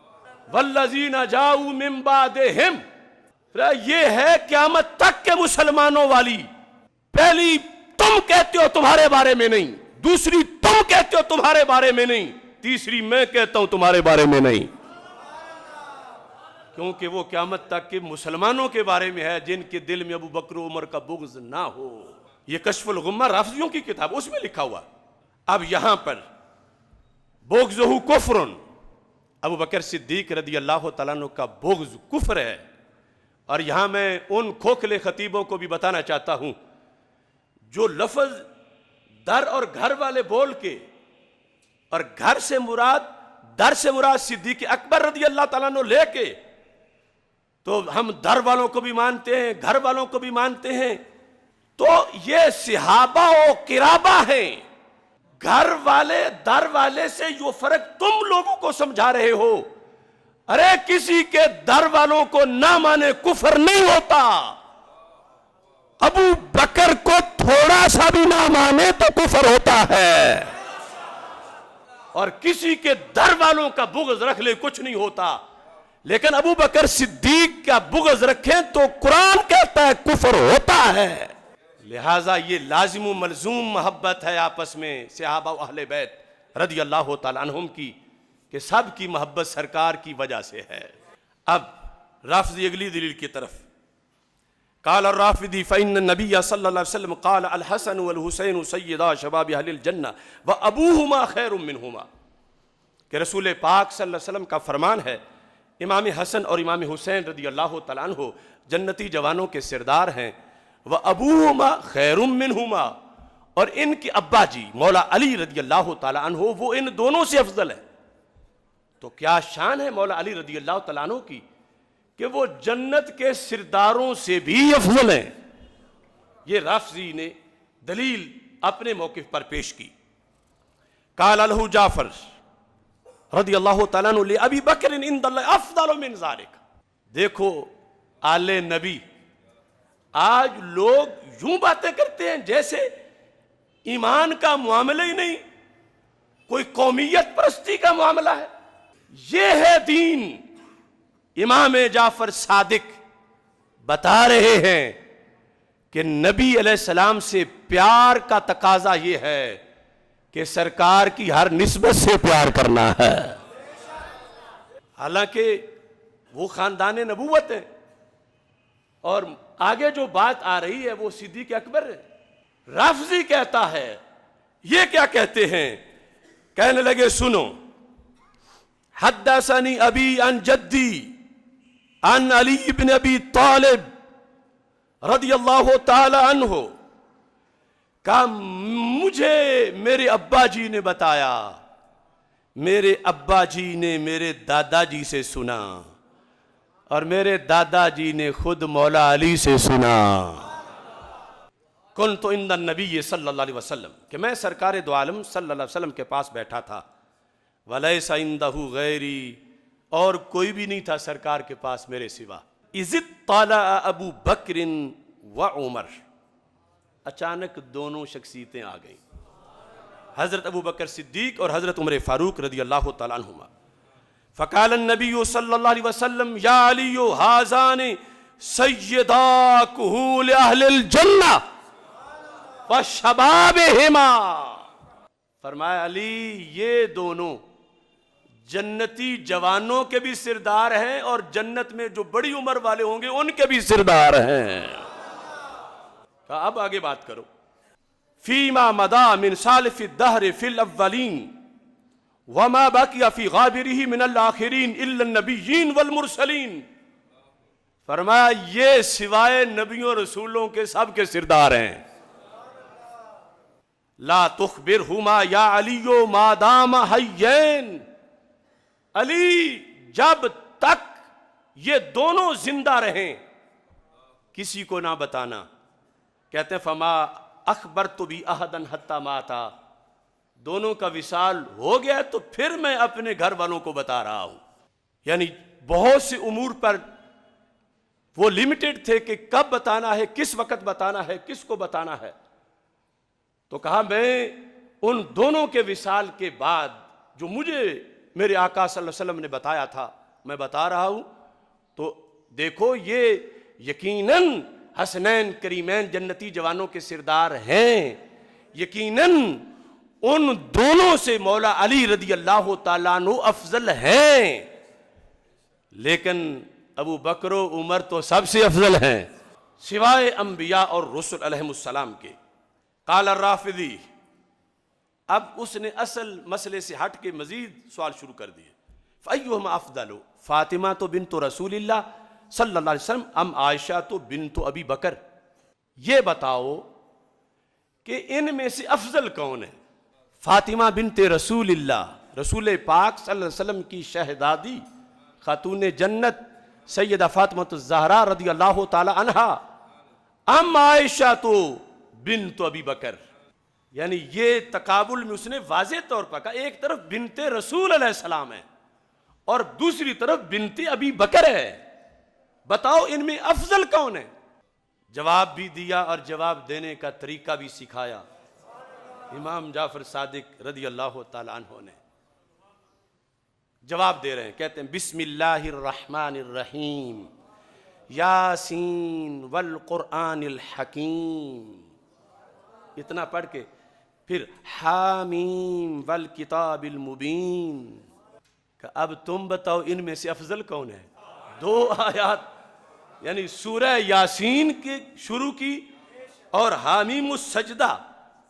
والذین جاؤوا من بعدہم، یہ ہے قیامت تک کے مسلمانوں والی، پہلی تم کہتے ہو تمہارے بارے میں نہیں، دوسری تم کہتے ہو تمہارے بارے میں نہیں، تیسری میں کہتا ہوں تمہارے بارے میں نہیں، کیونکہ وہ قیامت تک کے مسلمانوں کے بارے میں ہے جن کے دل میں ابو بکر و عمر کا بغض نہ ہو۔ یہ کشف الغمہ رافضیوں کی کتاب، اس میں لکھا ہوا۔ اب یہاں پر بغضہ کفر، ابو بکر صدیق رضی اللہ تعالیٰ عنہ کا بغض کفر ہے۔ اور یہاں میں ان کھوکھلے خطیبوں کو بھی بتانا چاہتا ہوں جو لفظ در اور گھر والے بول کے، اور گھر سے مراد در سے مراد صدیق اکبر رضی اللہ تعالیٰ عنہ لے کے، تو ہم در والوں کو بھی مانتے ہیں گھر والوں کو بھی مانتے ہیں، تو یہ صحابہ و قرابہ ہیں، گھر والے در والے سے یہ فرق تم لوگوں کو سمجھا رہے ہو۔ ارے کسی کے در والوں کو نہ مانے کفر نہیں ہوتا، ابو بکر کو تھوڑا سا بھی نہ مانے تو کفر ہوتا ہے، اور کسی کے در والوں کا بغض رکھ لے کچھ نہیں ہوتا، لیکن ابو بکر صدیق کا بغض رکھیں تو قرآن کہتا ہے کفر ہوتا ہے۔ لہٰذا یہ لازم و ملزوم محبت ہے آپس میں صحابہ و اہل بیت رضی اللہ تعالی عنہم کی، کہ سب کی محبت سرکار کی وجہ سے ہے۔ اب رافضی اگلی دلیل کی طرف، قال الرافضی فإن النبی صلی اللہ علیہ وسلم قال الحسن والحسین سیدا شباب اہل الجنہ وابوہما خیر منہما، کہ رسول پاک صلی اللہ علیہ وسلم کا فرمان ہے امام حسن اور امام حسین رضی اللہ تعالیٰ عنہ جنتی جوانوں کے سردار ہیں، وابوہما خیر منہما، اور ان کے ابا جی مولا علی رضی اللہ تعالیٰ عنہ وہ ان دونوں سے افضل ہے۔ تو کیا شان ہے مولا علی رضی اللہ تعالیٰ عنہ کی کہ وہ جنت کے سرداروں سے بھی افضل ہیں۔ یہ رافضی نے دلیل اپنے موقف پر پیش کی۔ قال له جعفر رضی اللہ تعالیٰ عنہ لأبی بکر عند اللہ افضل من ذلك۔ دیکھو آل نبی، آج لوگ یوں باتیں کرتے ہیں جیسے ایمان کا معاملہ ہی نہیں، کوئی قومیت پرستی کا معاملہ ہے۔ یہ ہے دین۔ امام جعفر صادق بتا رہے ہیں کہ نبی علیہ السلام سے پیار کا تقاضا یہ ہے کہ سرکار کی ہر نسبت سے پیار کرنا ہے۔ حالانکہ وہ خاندان نبوت ہے، اور آگے جو بات آ رہی ہے وہ صدیق اکبر ہے۔ رافضی کہتا ہے، یہ کیا کہتے ہیں؟ کہنے لگے سنو، حدثنی ابی عن جدی عن علی بن ابی طالب رضی اللہ تعالی عنہ، کہ مجھے میرے ابا جی نے بتایا، میرے ابا جی نے میرے دادا جی سے سنا، اور میرے دادا جی نے خود مولا علی سے سنا۔ کنت عند النبی صلی اللہ علیہ وسلم، کہ میں سرکار دو عالم صلی اللہ علیہ وسلم کے پاس بیٹھا تھا، ولیس عندہ غیری، اور کوئی بھی نہیں تھا سرکار کے پاس میرے سوا۔ اذ اطلع ابو بکر و عمر، اچانک دونوں شخصیتیں آ گئیں، حضرت ابو بکر صدیق اور حضرت عمر فاروق رضی اللہ تعالیٰ عنہما۔ فقال النبی صلی اللہ علیہ وسلم یا علی ھذان سیدا کہول اہل الجنہ وشبابہما، فرمایا علی یہ دونوں جنتی جوانوں کے بھی سردار ہیں، اور جنت میں جو بڑی عمر والے ہوں گے ان کے بھی سردار ہیں۔ کہا اب آگے بات کرو۔ فیما مدا من سالف الدہر فی الاولین وما بقی فی غابرہ من الاخرین الا النبیین والمرسلین، فرمایا یہ سوائے نبیوں رسولوں کے سب کے سردار ہیں۔ لا تخبرہما یا علی ما دام حیین، علی جب تک یہ دونوں زندہ رہیں کسی کو نہ بتانا۔ کہتے ہیں فما اخبرت بھی احدا حتی ماتا، دونوں کا وصال ہو گیا تو پھر میں اپنے گھر والوں کو بتا رہا ہوں۔ یعنی بہت سے امور پر وہ لمیٹڈ تھے کہ کب بتانا ہے، کس وقت بتانا ہے، کس کو بتانا ہے۔ تو کہا میں ان دونوں کے وصال کے بعد جو مجھے میرے آقا صلی اللہ علیہ وسلم نے بتایا تھا میں بتا رہا ہوں۔ تو دیکھو یہ یقیناً حسنین کریمین جنتی جوانوں کے سردار ہیں، یقیناً ان دونوں سے مولا علی رضی اللہ تعالیٰ عنہ افضل ہیں، لیکن ابو بکر و عمر تو سب سے افضل ہیں سوائے انبیاء اور رسل علیہم السلام کے۔ قال الرافضی، اب اس نے اصل مسئلے سے ہٹ کے مزید سوال شروع کر دیے۔ فَأَيُّهُمَا أَفْضَلُ فاطمہ بنت رسول اللہ صلی اللہ علیہ وسلم ام عائشہ بنت ابی بکر، یہ بتاؤ کہ ان میں سے افضل کون ہے؟ فاطمہ بنت رسول اللہ، رسول پاک صلی اللہ علیہ وسلم کی شہزادی خاتون جنت سیدہ فاطمہ الزہرا رضی اللہ تعالی عنہا، ام عائشہ بنت ابی بکر، یعنی یہ تقابل میں اس نے واضح طور پر کہا ایک طرف بنت رسول علیہ السلام ہے اور دوسری طرف بنت ابی بکر ہے، بتاؤ ان میں افضل کون ہے؟ جواب بھی دیا اور جواب دینے کا طریقہ بھی سکھایا امام جعفر صادق رضی اللہ تعالی عنہ نے۔ جواب دے رہے ہیں، کہتے ہیں بسم اللہ الرحمن الرحیم یاسین والقرآن الحکیم، اتنا پڑھ کے پھر حامیم والکتاب المبین، کہ اب تم بتاؤ ان میں سے افضل کون ہے؟ دو آیات یعنی سورہ یاسین کی شروع کی اور حامیم السجدہ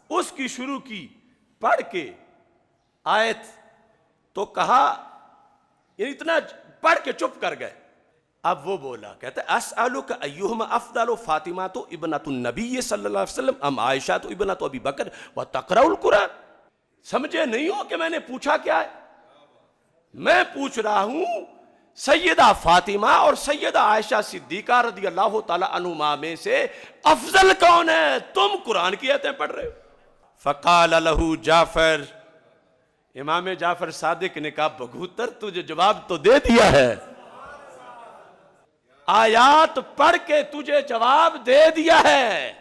اس کی شروع کی، پڑھ کے آیت تو کہا، یعنی اتنا پڑھ کے چپ کر گئے۔ اب وہ بولا، کہتا ہے اسألک ایہما افضل فاطمہ ابنۃ النبی صلی اللہ علیہ وسلم ام عائشہ ابنۃ ابی بکر وتقرأ القرآن، سمجھے نہیں ہو کہ میں نے پوچھا کیا ہے؟ میں پوچھ رہا ہوں سیدہ فاطمہ اور سیدہ عائشہ صدیقہ رضی اللہ تعالی عنہما میں سے افضل کون ہے؟ تم قرآن کی آیتیں پڑھ رہے ہو۔ فقال له جعفر، امام جعفر صادق نے کہا بگوتر تجھے جواب تو دے دیا ہے، آیات پڑھ کے تجھے جواب دے دیا ہے،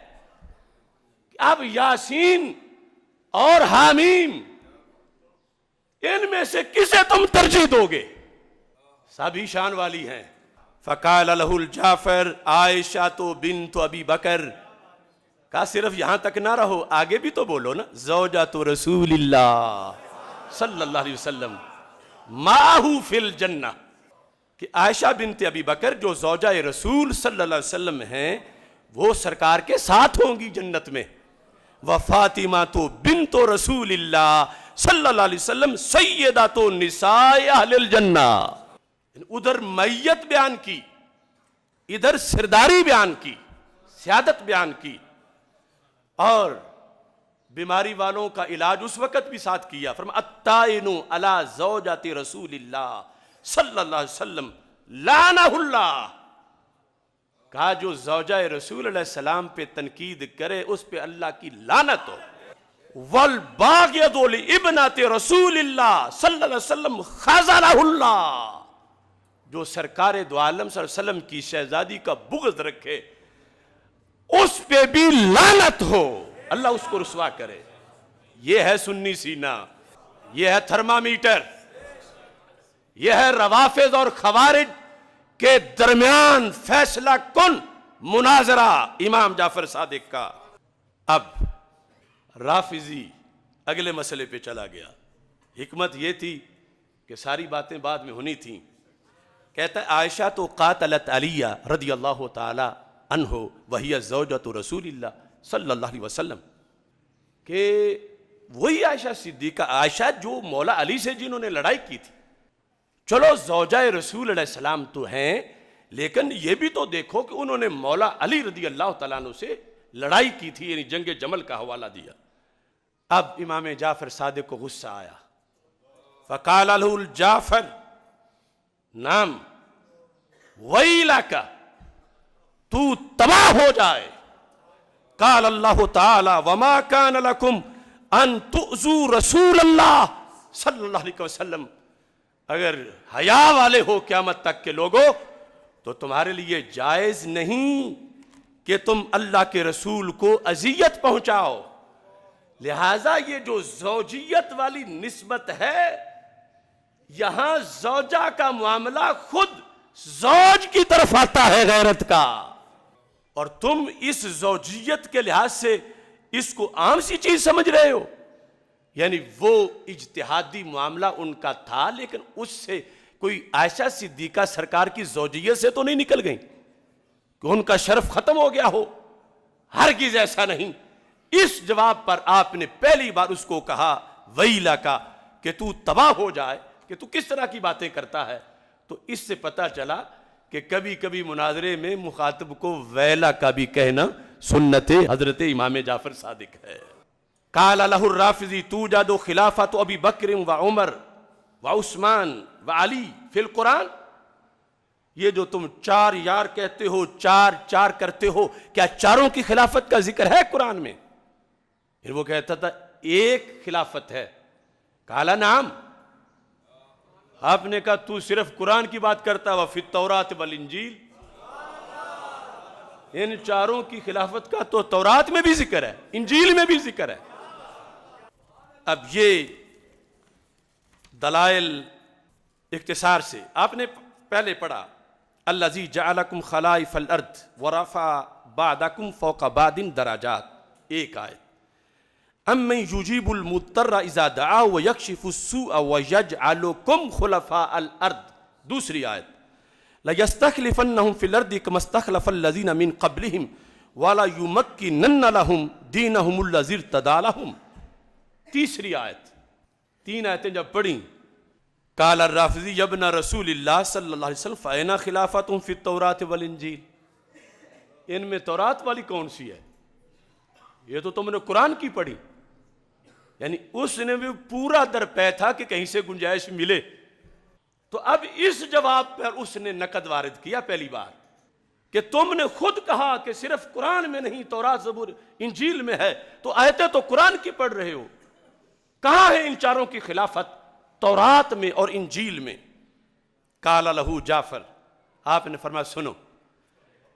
اب یاسین اور حامیم، ان میں سے کسے تم ترجیح دو گے؟ سبھی شان والی ہیں. فقال له الجعفر عائشہ تو بنت ابی بکر. کہا صرف یہاں تک نہ رہو، آگے بھی تو بولو نا. زوجۃ رسول اللہ صلی اللہ علیہ وسلم معہ فی الجنہ، کہ عائشہ بنت ابی بکر جو زوجہ رسول صلی اللہ علیہ وسلم ہیں وہ سرکار کے ساتھ ہوں گی جنت میں. وفاطمہ تو بنت رسول اللہ صلی اللہ علیہ وسلم سیدۃ نساء اہل الجنہ. ادھر میت بیان کی، ادھر سرداری بیان کی، سیادت بیان کی، اور بیماری والوں کا علاج اس وقت بھی ساتھ کیا. فرمایا الطائن علی زوجۃ رسول اللہ صلی اللہ علیہ وسلم لعنہ اللہ. کہا جو زوجہ رسول علیہ السلام پہ تنقید کرے اس پہ اللہ کی لعنت ہو. والباغض لابنۃ رسول اللہ صلی اللہ علیہ وسلم خذلہ اللہ. جو سرکار دو عالم صلی اللہ علیہ وسلم کی شہزادی کا بغض رکھے اس پہ بھی لعنت ہو، اللہ اس کو رسوا کرے. یہ ہے سنی سینہ، یہ ہے تھرمامیٹر، یہ ہے روافض اور خوارج کے درمیان فیصلہ کن مناظرہ امام جعفر صادق کا. اب رافضی اگلے مسئلے پہ چلا گیا. حکمت یہ تھی کہ ساری باتیں بعد میں ہونی تھیں. کہتا ہے عائشہ تو قاتلت علیہ رضی اللہ تعالی عنہ وہی زوجۃ رسول اللہ صلی اللہ علیہ وسلم، کہ وہی عائشہ صدیقہ، عائشہ جو مولا علی سے جنہوں نے لڑائی کی تھی. چلو زوجہ رسول علیہ السلام تو ہیں، لیکن یہ بھی تو دیکھو کہ انہوں نے مولا علی رضی اللہ تعالیٰ عنہ سے لڑائی کی تھی، یعنی جنگ جمل کا حوالہ دیا. اب امام جعفر صادق کو غصہ آیا. فقال له الجعفر نام ویلک، تو تباہ ہو جائے. قال اللہ تعالی وما کان لکم ان تؤذوا رسول اللہ صلی اللہ علیہ وسلم. اگر حیا والے ہو قیامت تک کے لوگوں تو تمہارے لیے جائز نہیں کہ تم اللہ کے رسول کو اذیت پہنچاؤ. لہذا یہ جو زوجیت والی نسبت ہے، یہاں زوجہ کا معاملہ خود زوج کی طرف آتا ہے غیرت کا، اور تم اس زوجیت کے لحاظ سے اس کو عام سی چیز سمجھ رہے ہو. یعنی وہ اجتہادی معاملہ ان کا تھا، لیکن اس سے کوئی عائشہ صدیقہ سرکار کی زوجیت سے تو نہیں نکل گئی کہ ان کا شرف ختم ہو گیا ہو. ہرگز ایسا نہیں. اس جواب پر آپ نے پہلی بار اس کو کہا ویلا کا، کہ تو تباہ ہو جائے، کہ تو کس طرح کی باتیں کرتا ہے. تو اس سے پتہ چلا کہ کبھی کبھی مناظرے میں مخاطب کو ویلا کا بھی کہنا سنت حضرت امام جعفر صادق ہے. قال له الرافضی توجد خلافت ابی بکر و عمر و عثمان و علی فی القرآن. یہ جو تم چار یار کہتے ہو، چار چار کرتے ہو، کیا چاروں کی خلافت کا ذکر ہے قرآن میں؟ پھر وہ کہتا تھا ایک خلافت ہے. قال نعم. آپ نے کہا تو صرف قرآن کی بات کرتا وفی التوراۃ والانجیل. ان چاروں کی خلافت کا تو تورات میں بھی ذکر ہے، انجیل میں بھی ذکر ہے. اب یہ دلائل اختصار سے آپ نے پہلے پڑھا الذی جعلکم خلائف الارض ورفع بعضکم فوق بعض درجات، ایک آیت. امن یجیب المضطر اذا دعا ویکشف السوء ویجعلکم خلفاء الارض، دوسری آیت. لَيَسْتَخْلِفَنَّهُمْ فِي الْأَرْضِ كَمَا اسْتَخْلَفَ الَّذِينَ مِنْ قَبْلِهِمْ وَلَيُمَكِّنَنَّ لَهُمْ دِينَهُمُ الَّذِي ارْتَضَىٰ لَهُمْ. تیسری آیت. تین آیتیں جب پڑھیں قال الرافضی ابن رسول اللہ صلی اللہ علیہ وسلم فَأَيْنَ خِلَافَتُمْ فِي التَّوْرَاةِ وَالْإِنْجِيلِ. ان میں تورات والی کون سی ہے؟ یہ تو تم نے قرآن کی پڑھی. یعنی اس نے بھی پورا درپے تھا کہ کہیں سے گنجائش ملے. تو اب اس جواب پر اس نے نقد وارد کیا پہلی بار کہ تم نے خود کہا کہ صرف قرآن میں نہیں تورات زبور انجیل میں ہے، تو آیتیں تو قرآن کی پڑھ رہے ہو. کہاں ہے ان چاروں کی خلافت؟ تورات میں اور انجیل میں. قال له جعفر، آپ نے فرمایا سنو،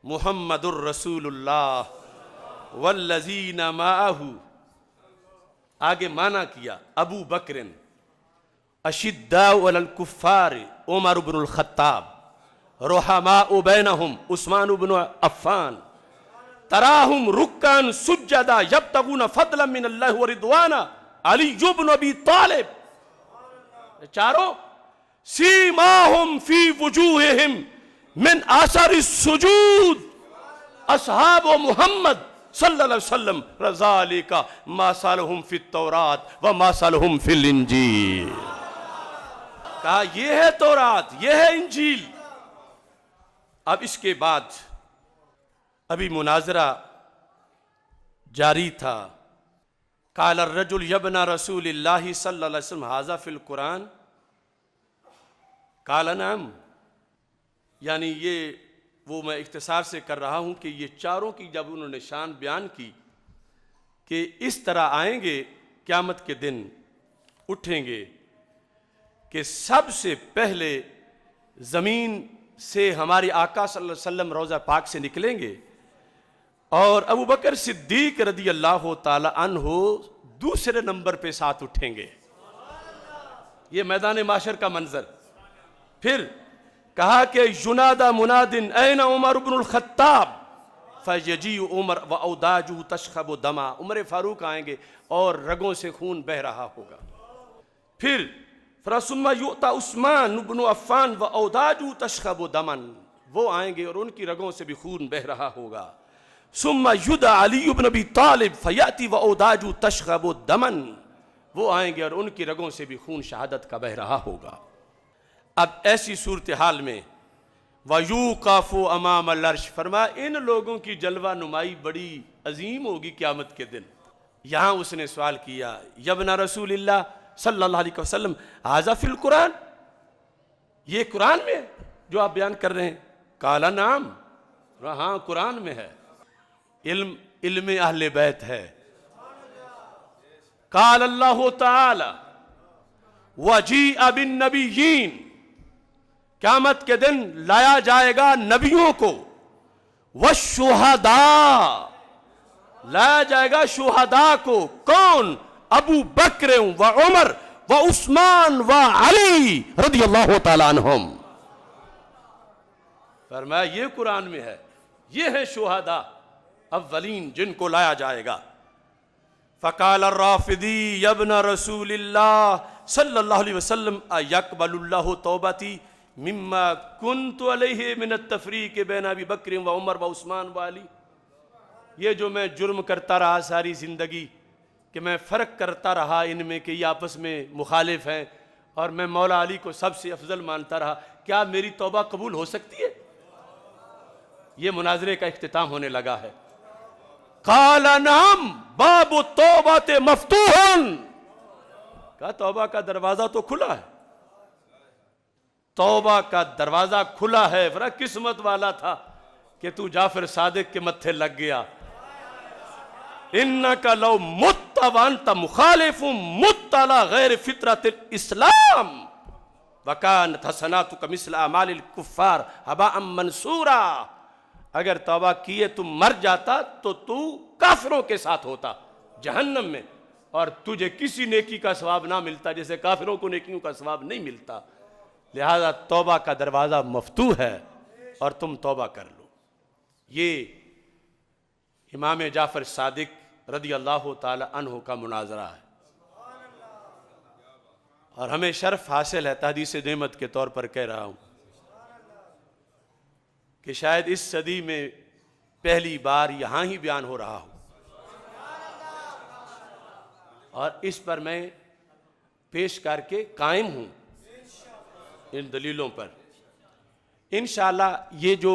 محمد الرسول اللہ والذین معہ آگے مانا کیا ابو بکر اشداء علی الکفار عمر بن الخطاب رحماء بینہم عثمان بن عفان تراہم رکعا سجدا یبتغون فضلا من اللہ ورضوانا علی بن ابی طالب چاروں سیماہم فی وجوہہم من آثار السجود اصحاب محمد صلی اللہ علیہ وسلم ذالک ما صالحہم فی التورات وما صالحہم فی الانجیل. کہا یہ ہے تورات، یہ ہے انجیل. اب اس کے بعد ابھی مناظرہ جاری تھا. قال الرجل یا ابن رسول اللہ صلی اللہ علیہ وسلم ھذا فی القرآن قال نعم. یعنی یہ وہ میں اختصار سے کر رہا ہوں کہ یہ چاروں کی جب انہوں نے شان بیان کی کہ اس طرح آئیں گے قیامت کے دن، اٹھیں گے کہ سب سے پہلے زمین سے ہمارے آقا صلی اللہ علیہ وسلم روضہ پاک سے نکلیں گے اور ابو بکر صدیق رضی اللہ تعالی عنہ دوسرے نمبر پہ ساتھ اٹھیں گے. یہ میدان معاشر کا منظر. پھر کہا کہ ینادى مناد این عمر بن الخطاب فیجیء عمر واوداجہ تشخب دما. عمر فاروق آئیں گے اور رگوں سے خون بہہ رہا ہوگا. پھر ثم یؤتی عثمان بن عفان واوداجہ تشخب دما. وہ آئیں گے اور ان کی رگوں سے بھی خون بہہ رہا ہوگا. ثم یدعى علی بن ابی طالب فیاتی واوداجہ تشخب دما. وہ آئیں گے اور ان کی رگوں سے بھی خون شہادت کا بہہ رہا ہوگا. اب ایسی صورتحال میں وَيُوقَفُ أَمَامَ الْعَرْشِ فرمایا ان لوگوں کی جلوہ نمائی بڑی عظیم ہوگی قیامت کے دن. یہاں اس نے سوال کیا یا ابن رسول اللہ صلی اللہ علیہ وسلم ھذا فی القرآن، یہ قرآن میں جو آپ بیان کر رہے ہیں؟ قال نعم. ہاں قرآن میں ہے. علم اہل بیت ہے. قال اللہ تعالی وَجِیءَ بِالنَّبِیِّین. قیامت کے دن لایا جائے گا نبیوں کو. والشہداء، لایا جائے گا شہداء کو. کون؟ ابو بکر و عمر و عثمان و علی رضی اللہ تعالیٰ عنہم. فرمایا یہ قرآن میں ہے، یہ ہے شہداء اولین جن کو لایا جائے گا. فقال الرافضی یا ابن رسول اللہ صلی اللہ علیہ وسلم ایقبل اللہ توبتی مما کنت علیہ من التفریق بین ابی بکر و عمر و عثمان و علی. یہ جو میں جرم کرتا رہا ساری زندگی کہ میں فرق کرتا رہا ان میں کہ یہ آپس میں مخالف ہیں اور میں مولا علی کو سب سے افضل مانتا رہا، کیا میری توبہ قبول ہو سکتی ہے؟ یہ مناظرے کا اختتام ہونے لگا ہے. قال نعم باب التوبۃ مفتوح. کہا توبہ کا دروازہ تو کھلا ہے، توبہ کا دروازہ کھلا ہے. فرا قسمت والا تھا کہ تو جعفر صادق کے متھے لگ گیا. انک لو مت وانت مخالف مت علی غیر فطرت الاسلام وکانت حسناتک مثل اعمال الکفار ہباء منثورا. اگر توبہ کیے تم مر جاتا تو کافروں کے ساتھ ہوتا جہنم میں، اور تجھے کسی نیکی کا ثواب نہ ملتا جیسے کافروں کو نیکیوں کا ثواب نہیں ملتا. لہذا توبہ کا دروازہ مفتوح ہے اور تم توبہ کر لو. یہ امام جعفر صادق رضی اللہ تعالی عنہ کا مناظرہ ہے اور ہمیں شرف حاصل ہے. تحدیث نعمت کے طور پر کہہ رہا ہوں کہ شاید اس صدی میں پہلی بار یہاں ہی بیان ہو رہا ہوں اور اس پر میں پیش کر کے قائم ہوں ان دلیلوں پر. انشاءاللہ یہ جو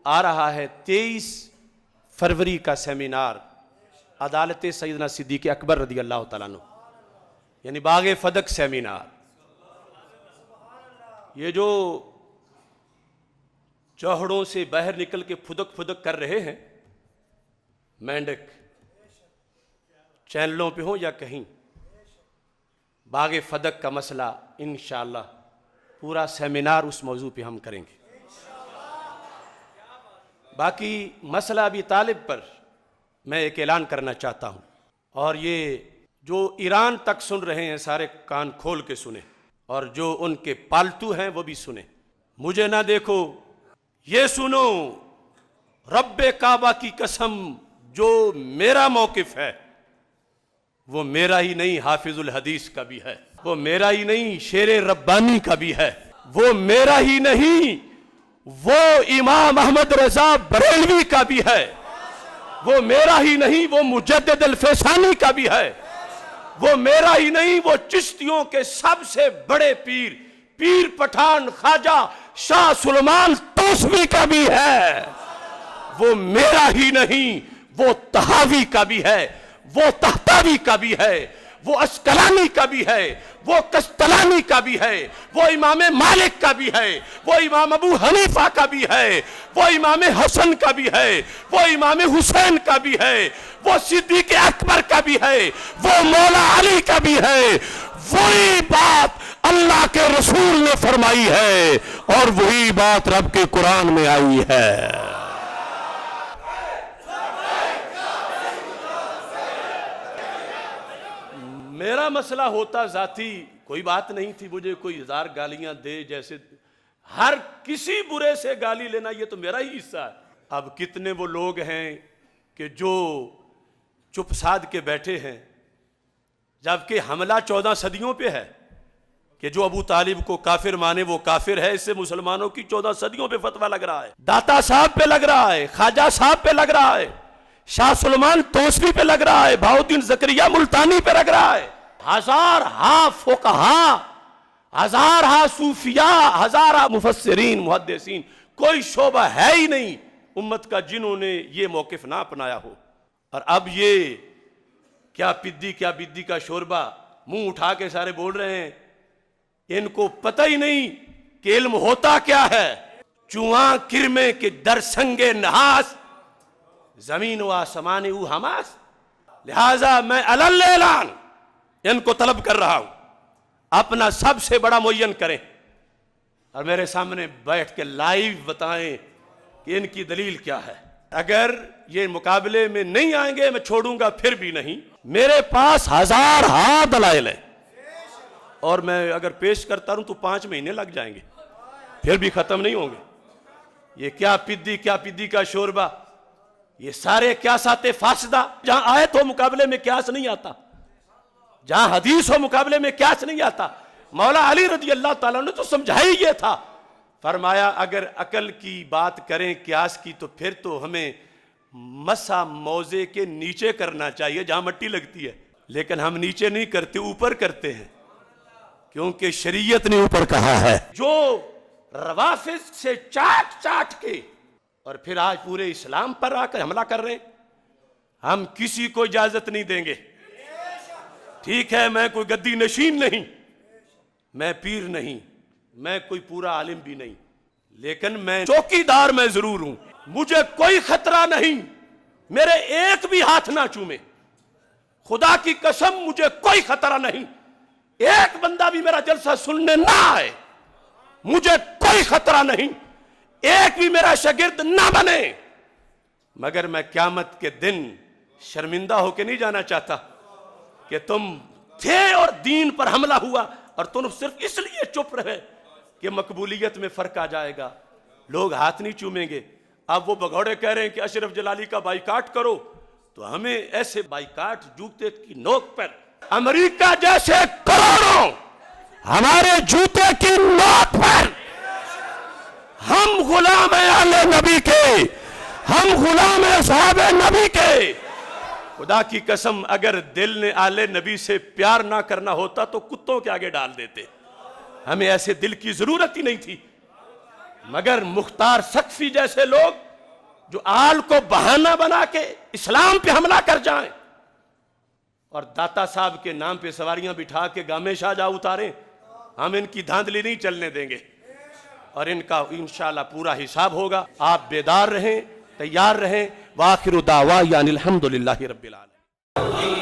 آ رہا ہے 23 فروری کا سیمینار عدالت سیدنا صدیق اکبر رضی اللہ تعالیٰ عنہ، یعنی باغ فدق سیمینار. یہ جو چوہڑوں سے باہر نکل کے پھدک پھدک کر رہے ہیں مینڈک، چینلوں پہ ہوں یا کہیں، باغ فدق کا مسئلہ انشاءاللہ پورا سیمینار اس موضوع پہ ہم کریں گے. باقی مسئلہ ابی طالب پر میں ایک اعلان کرنا چاہتا ہوں، اور یہ جو ایران تک سن رہے ہیں سارے کان کھول کے سنیں، اور جو ان کے پالتو ہیں وہ بھی سنیں. مجھے نہ دیکھو، یہ سنو، رب کعبہ کی قسم، جو میرا موقف ہے وہ میرا ہی نہیں، حافظ الحدیث کا بھی ہے. وہ میرا ہی نہیں، شیر ربانی کا بھی ہے. وہ میرا ہی نہیں، وہ امام احمد رضا بریلوی کا بھی ہے. وہ میرا ہی نہیں، وہ مجدد الفیسانی کا بھی ہے. وہ میرا ہی نہیں، وہ چشتیوں کے سب سے بڑے پیر پٹھان خواجہ شاہ سلمان توسوی کا بھی ہے. وہ میرا ہی نہیں، وہ طحاوی کا بھی ہے، وہ طحطاوی کا بھی ہے، وہ اسقلانی کا بھی ہے، وہ کستلانی کا بھی ہے، وہ امام مالک کا بھی ہے، وہ امام ابو حنیفہ کا بھی ہے، وہ امام حسن کا بھی ہے، وہ امام حسین کا بھی ہے، وہ صدیق اکبر کا بھی ہے، وہ مولا علی کا بھی ہے. وہی بات اللہ کے رسول نے فرمائی ہے اور وہی بات رب کے قرآن میں آئی ہے. میرا مسئلہ ہوتا ذاتی، کوئی بات نہیں تھی، مجھے کوئی ہزار گالیاں دے، جیسے ہر کسی برے سے گالی لینا یہ تو میرا ہی حصہ ہے. اب کتنے وہ لوگ ہیں کہ جو چپ سادھ کے بیٹھے ہیں، جبکہ حملہ 14 صدیوں پہ ہے کہ جو ابو طالب کو کافر مانے وہ کافر ہے. اس سے مسلمانوں کی 14 صدیوں پہ فتویٰ لگ رہا ہے، داتا صاحب پہ لگ رہا ہے، خواجہ صاحب پہ لگ رہا ہے، شاہ سلمان توسوی پہ لگ رہا ہے، بہاؤالدین زکریا ملتانی پہ لگ رہا ہے. ہزارہا فقہا، ہزارہا صوفیاء، ہزارہا مفسرین محدثین، کوئی شعبہ ہے ہی نہیں امت کا جنہوں نے یہ موقف نہ اپنایا ہو. اور اب یہ کیا بدی کا شوربہ منہ اٹھا کے سارے بول رہے ہیں. ان کو پتہ ہی نہیں کہ علم ہوتا کیا ہے. چواں کرمے کے در سنگے نحاس، زمین و آسمان او حماس. لہذا میں علل اعلان ان کو طلب کر رہا ہوں، اپنا سب سے بڑا معین کریں اور میرے سامنے بیٹھ کے لائیو بتائیں کہ ان کی دلیل کیا ہے. اگر یہ مقابلے میں نہیں آئیں گے میں چھوڑوں گا پھر بھی نہیں. میرے پاس ہزارہا دلائل ہیں اور میں اگر پیش کرتا ہوں تو 5 مہینے لگ جائیں گے، پھر بھی ختم نہیں ہوں گے. یہ کیا پدی کا شوربہ، یہ سارے قیاسات فاسدہ. جہاں آیت ہو مقابلے میں قیاس نہیں آتا، جہاں حدیث ہو مقابلے میں قیاس نہیں آتا. مولا علی رضی اللہ تعالیٰ نے تو سمجھائی یہ تھا، فرمایا اگر عقل کی بات کریں قیاس کی تو پھر تو ہمیں مسا موزے کے نیچے کرنا چاہیے جہاں مٹی لگتی ہے، لیکن ہم نیچے نہیں کرتے، اوپر کرتے ہیں، کیونکہ شریعت نے اوپر کہا ہے. جو روافض سے چاٹ کے اور پھر آج پورے اسلام پر آ کر حملہ کر رہے ہیں، ہم کسی کو اجازت نہیں دیں گے. ٹھیک ہے، میں کوئی گدی نشین نہیں، میں پیر نہیں، میں کوئی پورا عالم بھی نہیں، لیکن میں چوکیدار میں ضرور ہوں. مجھے کوئی خطرہ نہیں، میرے ایک بھی ہاتھ نہ چومے، خدا کی قسم مجھے کوئی خطرہ نہیں. ایک بندہ بھی میرا جلسہ سننے نہ آئے، مجھے کوئی خطرہ نہیں. ایک بھی میرا شاگرد نہ بنے، مگر میں قیامت کے دن شرمندہ ہو کے نہیں جانا چاہتا کہ تم تھے اور دین پر حملہ ہوا اور تم صرف اس لیے چپ رہے کہ مقبولیت میں فرق آ جائے گا، لوگ ہاتھ نہیں چومیں گے. اب وہ بگوڑے کہہ رہے ہیں کہ اشرف جلالی کا بائیکاٹ کرو، تو ہمیں ایسے بائیکاٹ جوتے کی نوک پر، امریکہ جیسے کروڑوں ہمارے جوتے کی نوک پر، ہم غلام ہیں آل نبی کے، ہم غلام ہیں صحاب نبی کے. خدا کی قسم اگر دل نے آل نبی سے پیار نہ کرنا ہوتا تو کتوں کے آگے ڈال دیتے. ہمیں ایسے دل کی ضرورت ہی نہیں تھی، مگر مختار سقفی جیسے لوگ جو آل کو بہانہ بنا کے اسلام پہ حملہ کر جائیں اور داتا صاحب کے نام پہ سواریاں بٹھا کے گامے شاہ جا اتاریں، ہم ان کی دھاندلی نہیں چلنے دیں گے اور ان کا انشاءاللہ پورا حساب ہوگا. آپ بیدار رہیں، تیار رہیں. وآخر دعوانا الحمدللہ رب العالمین.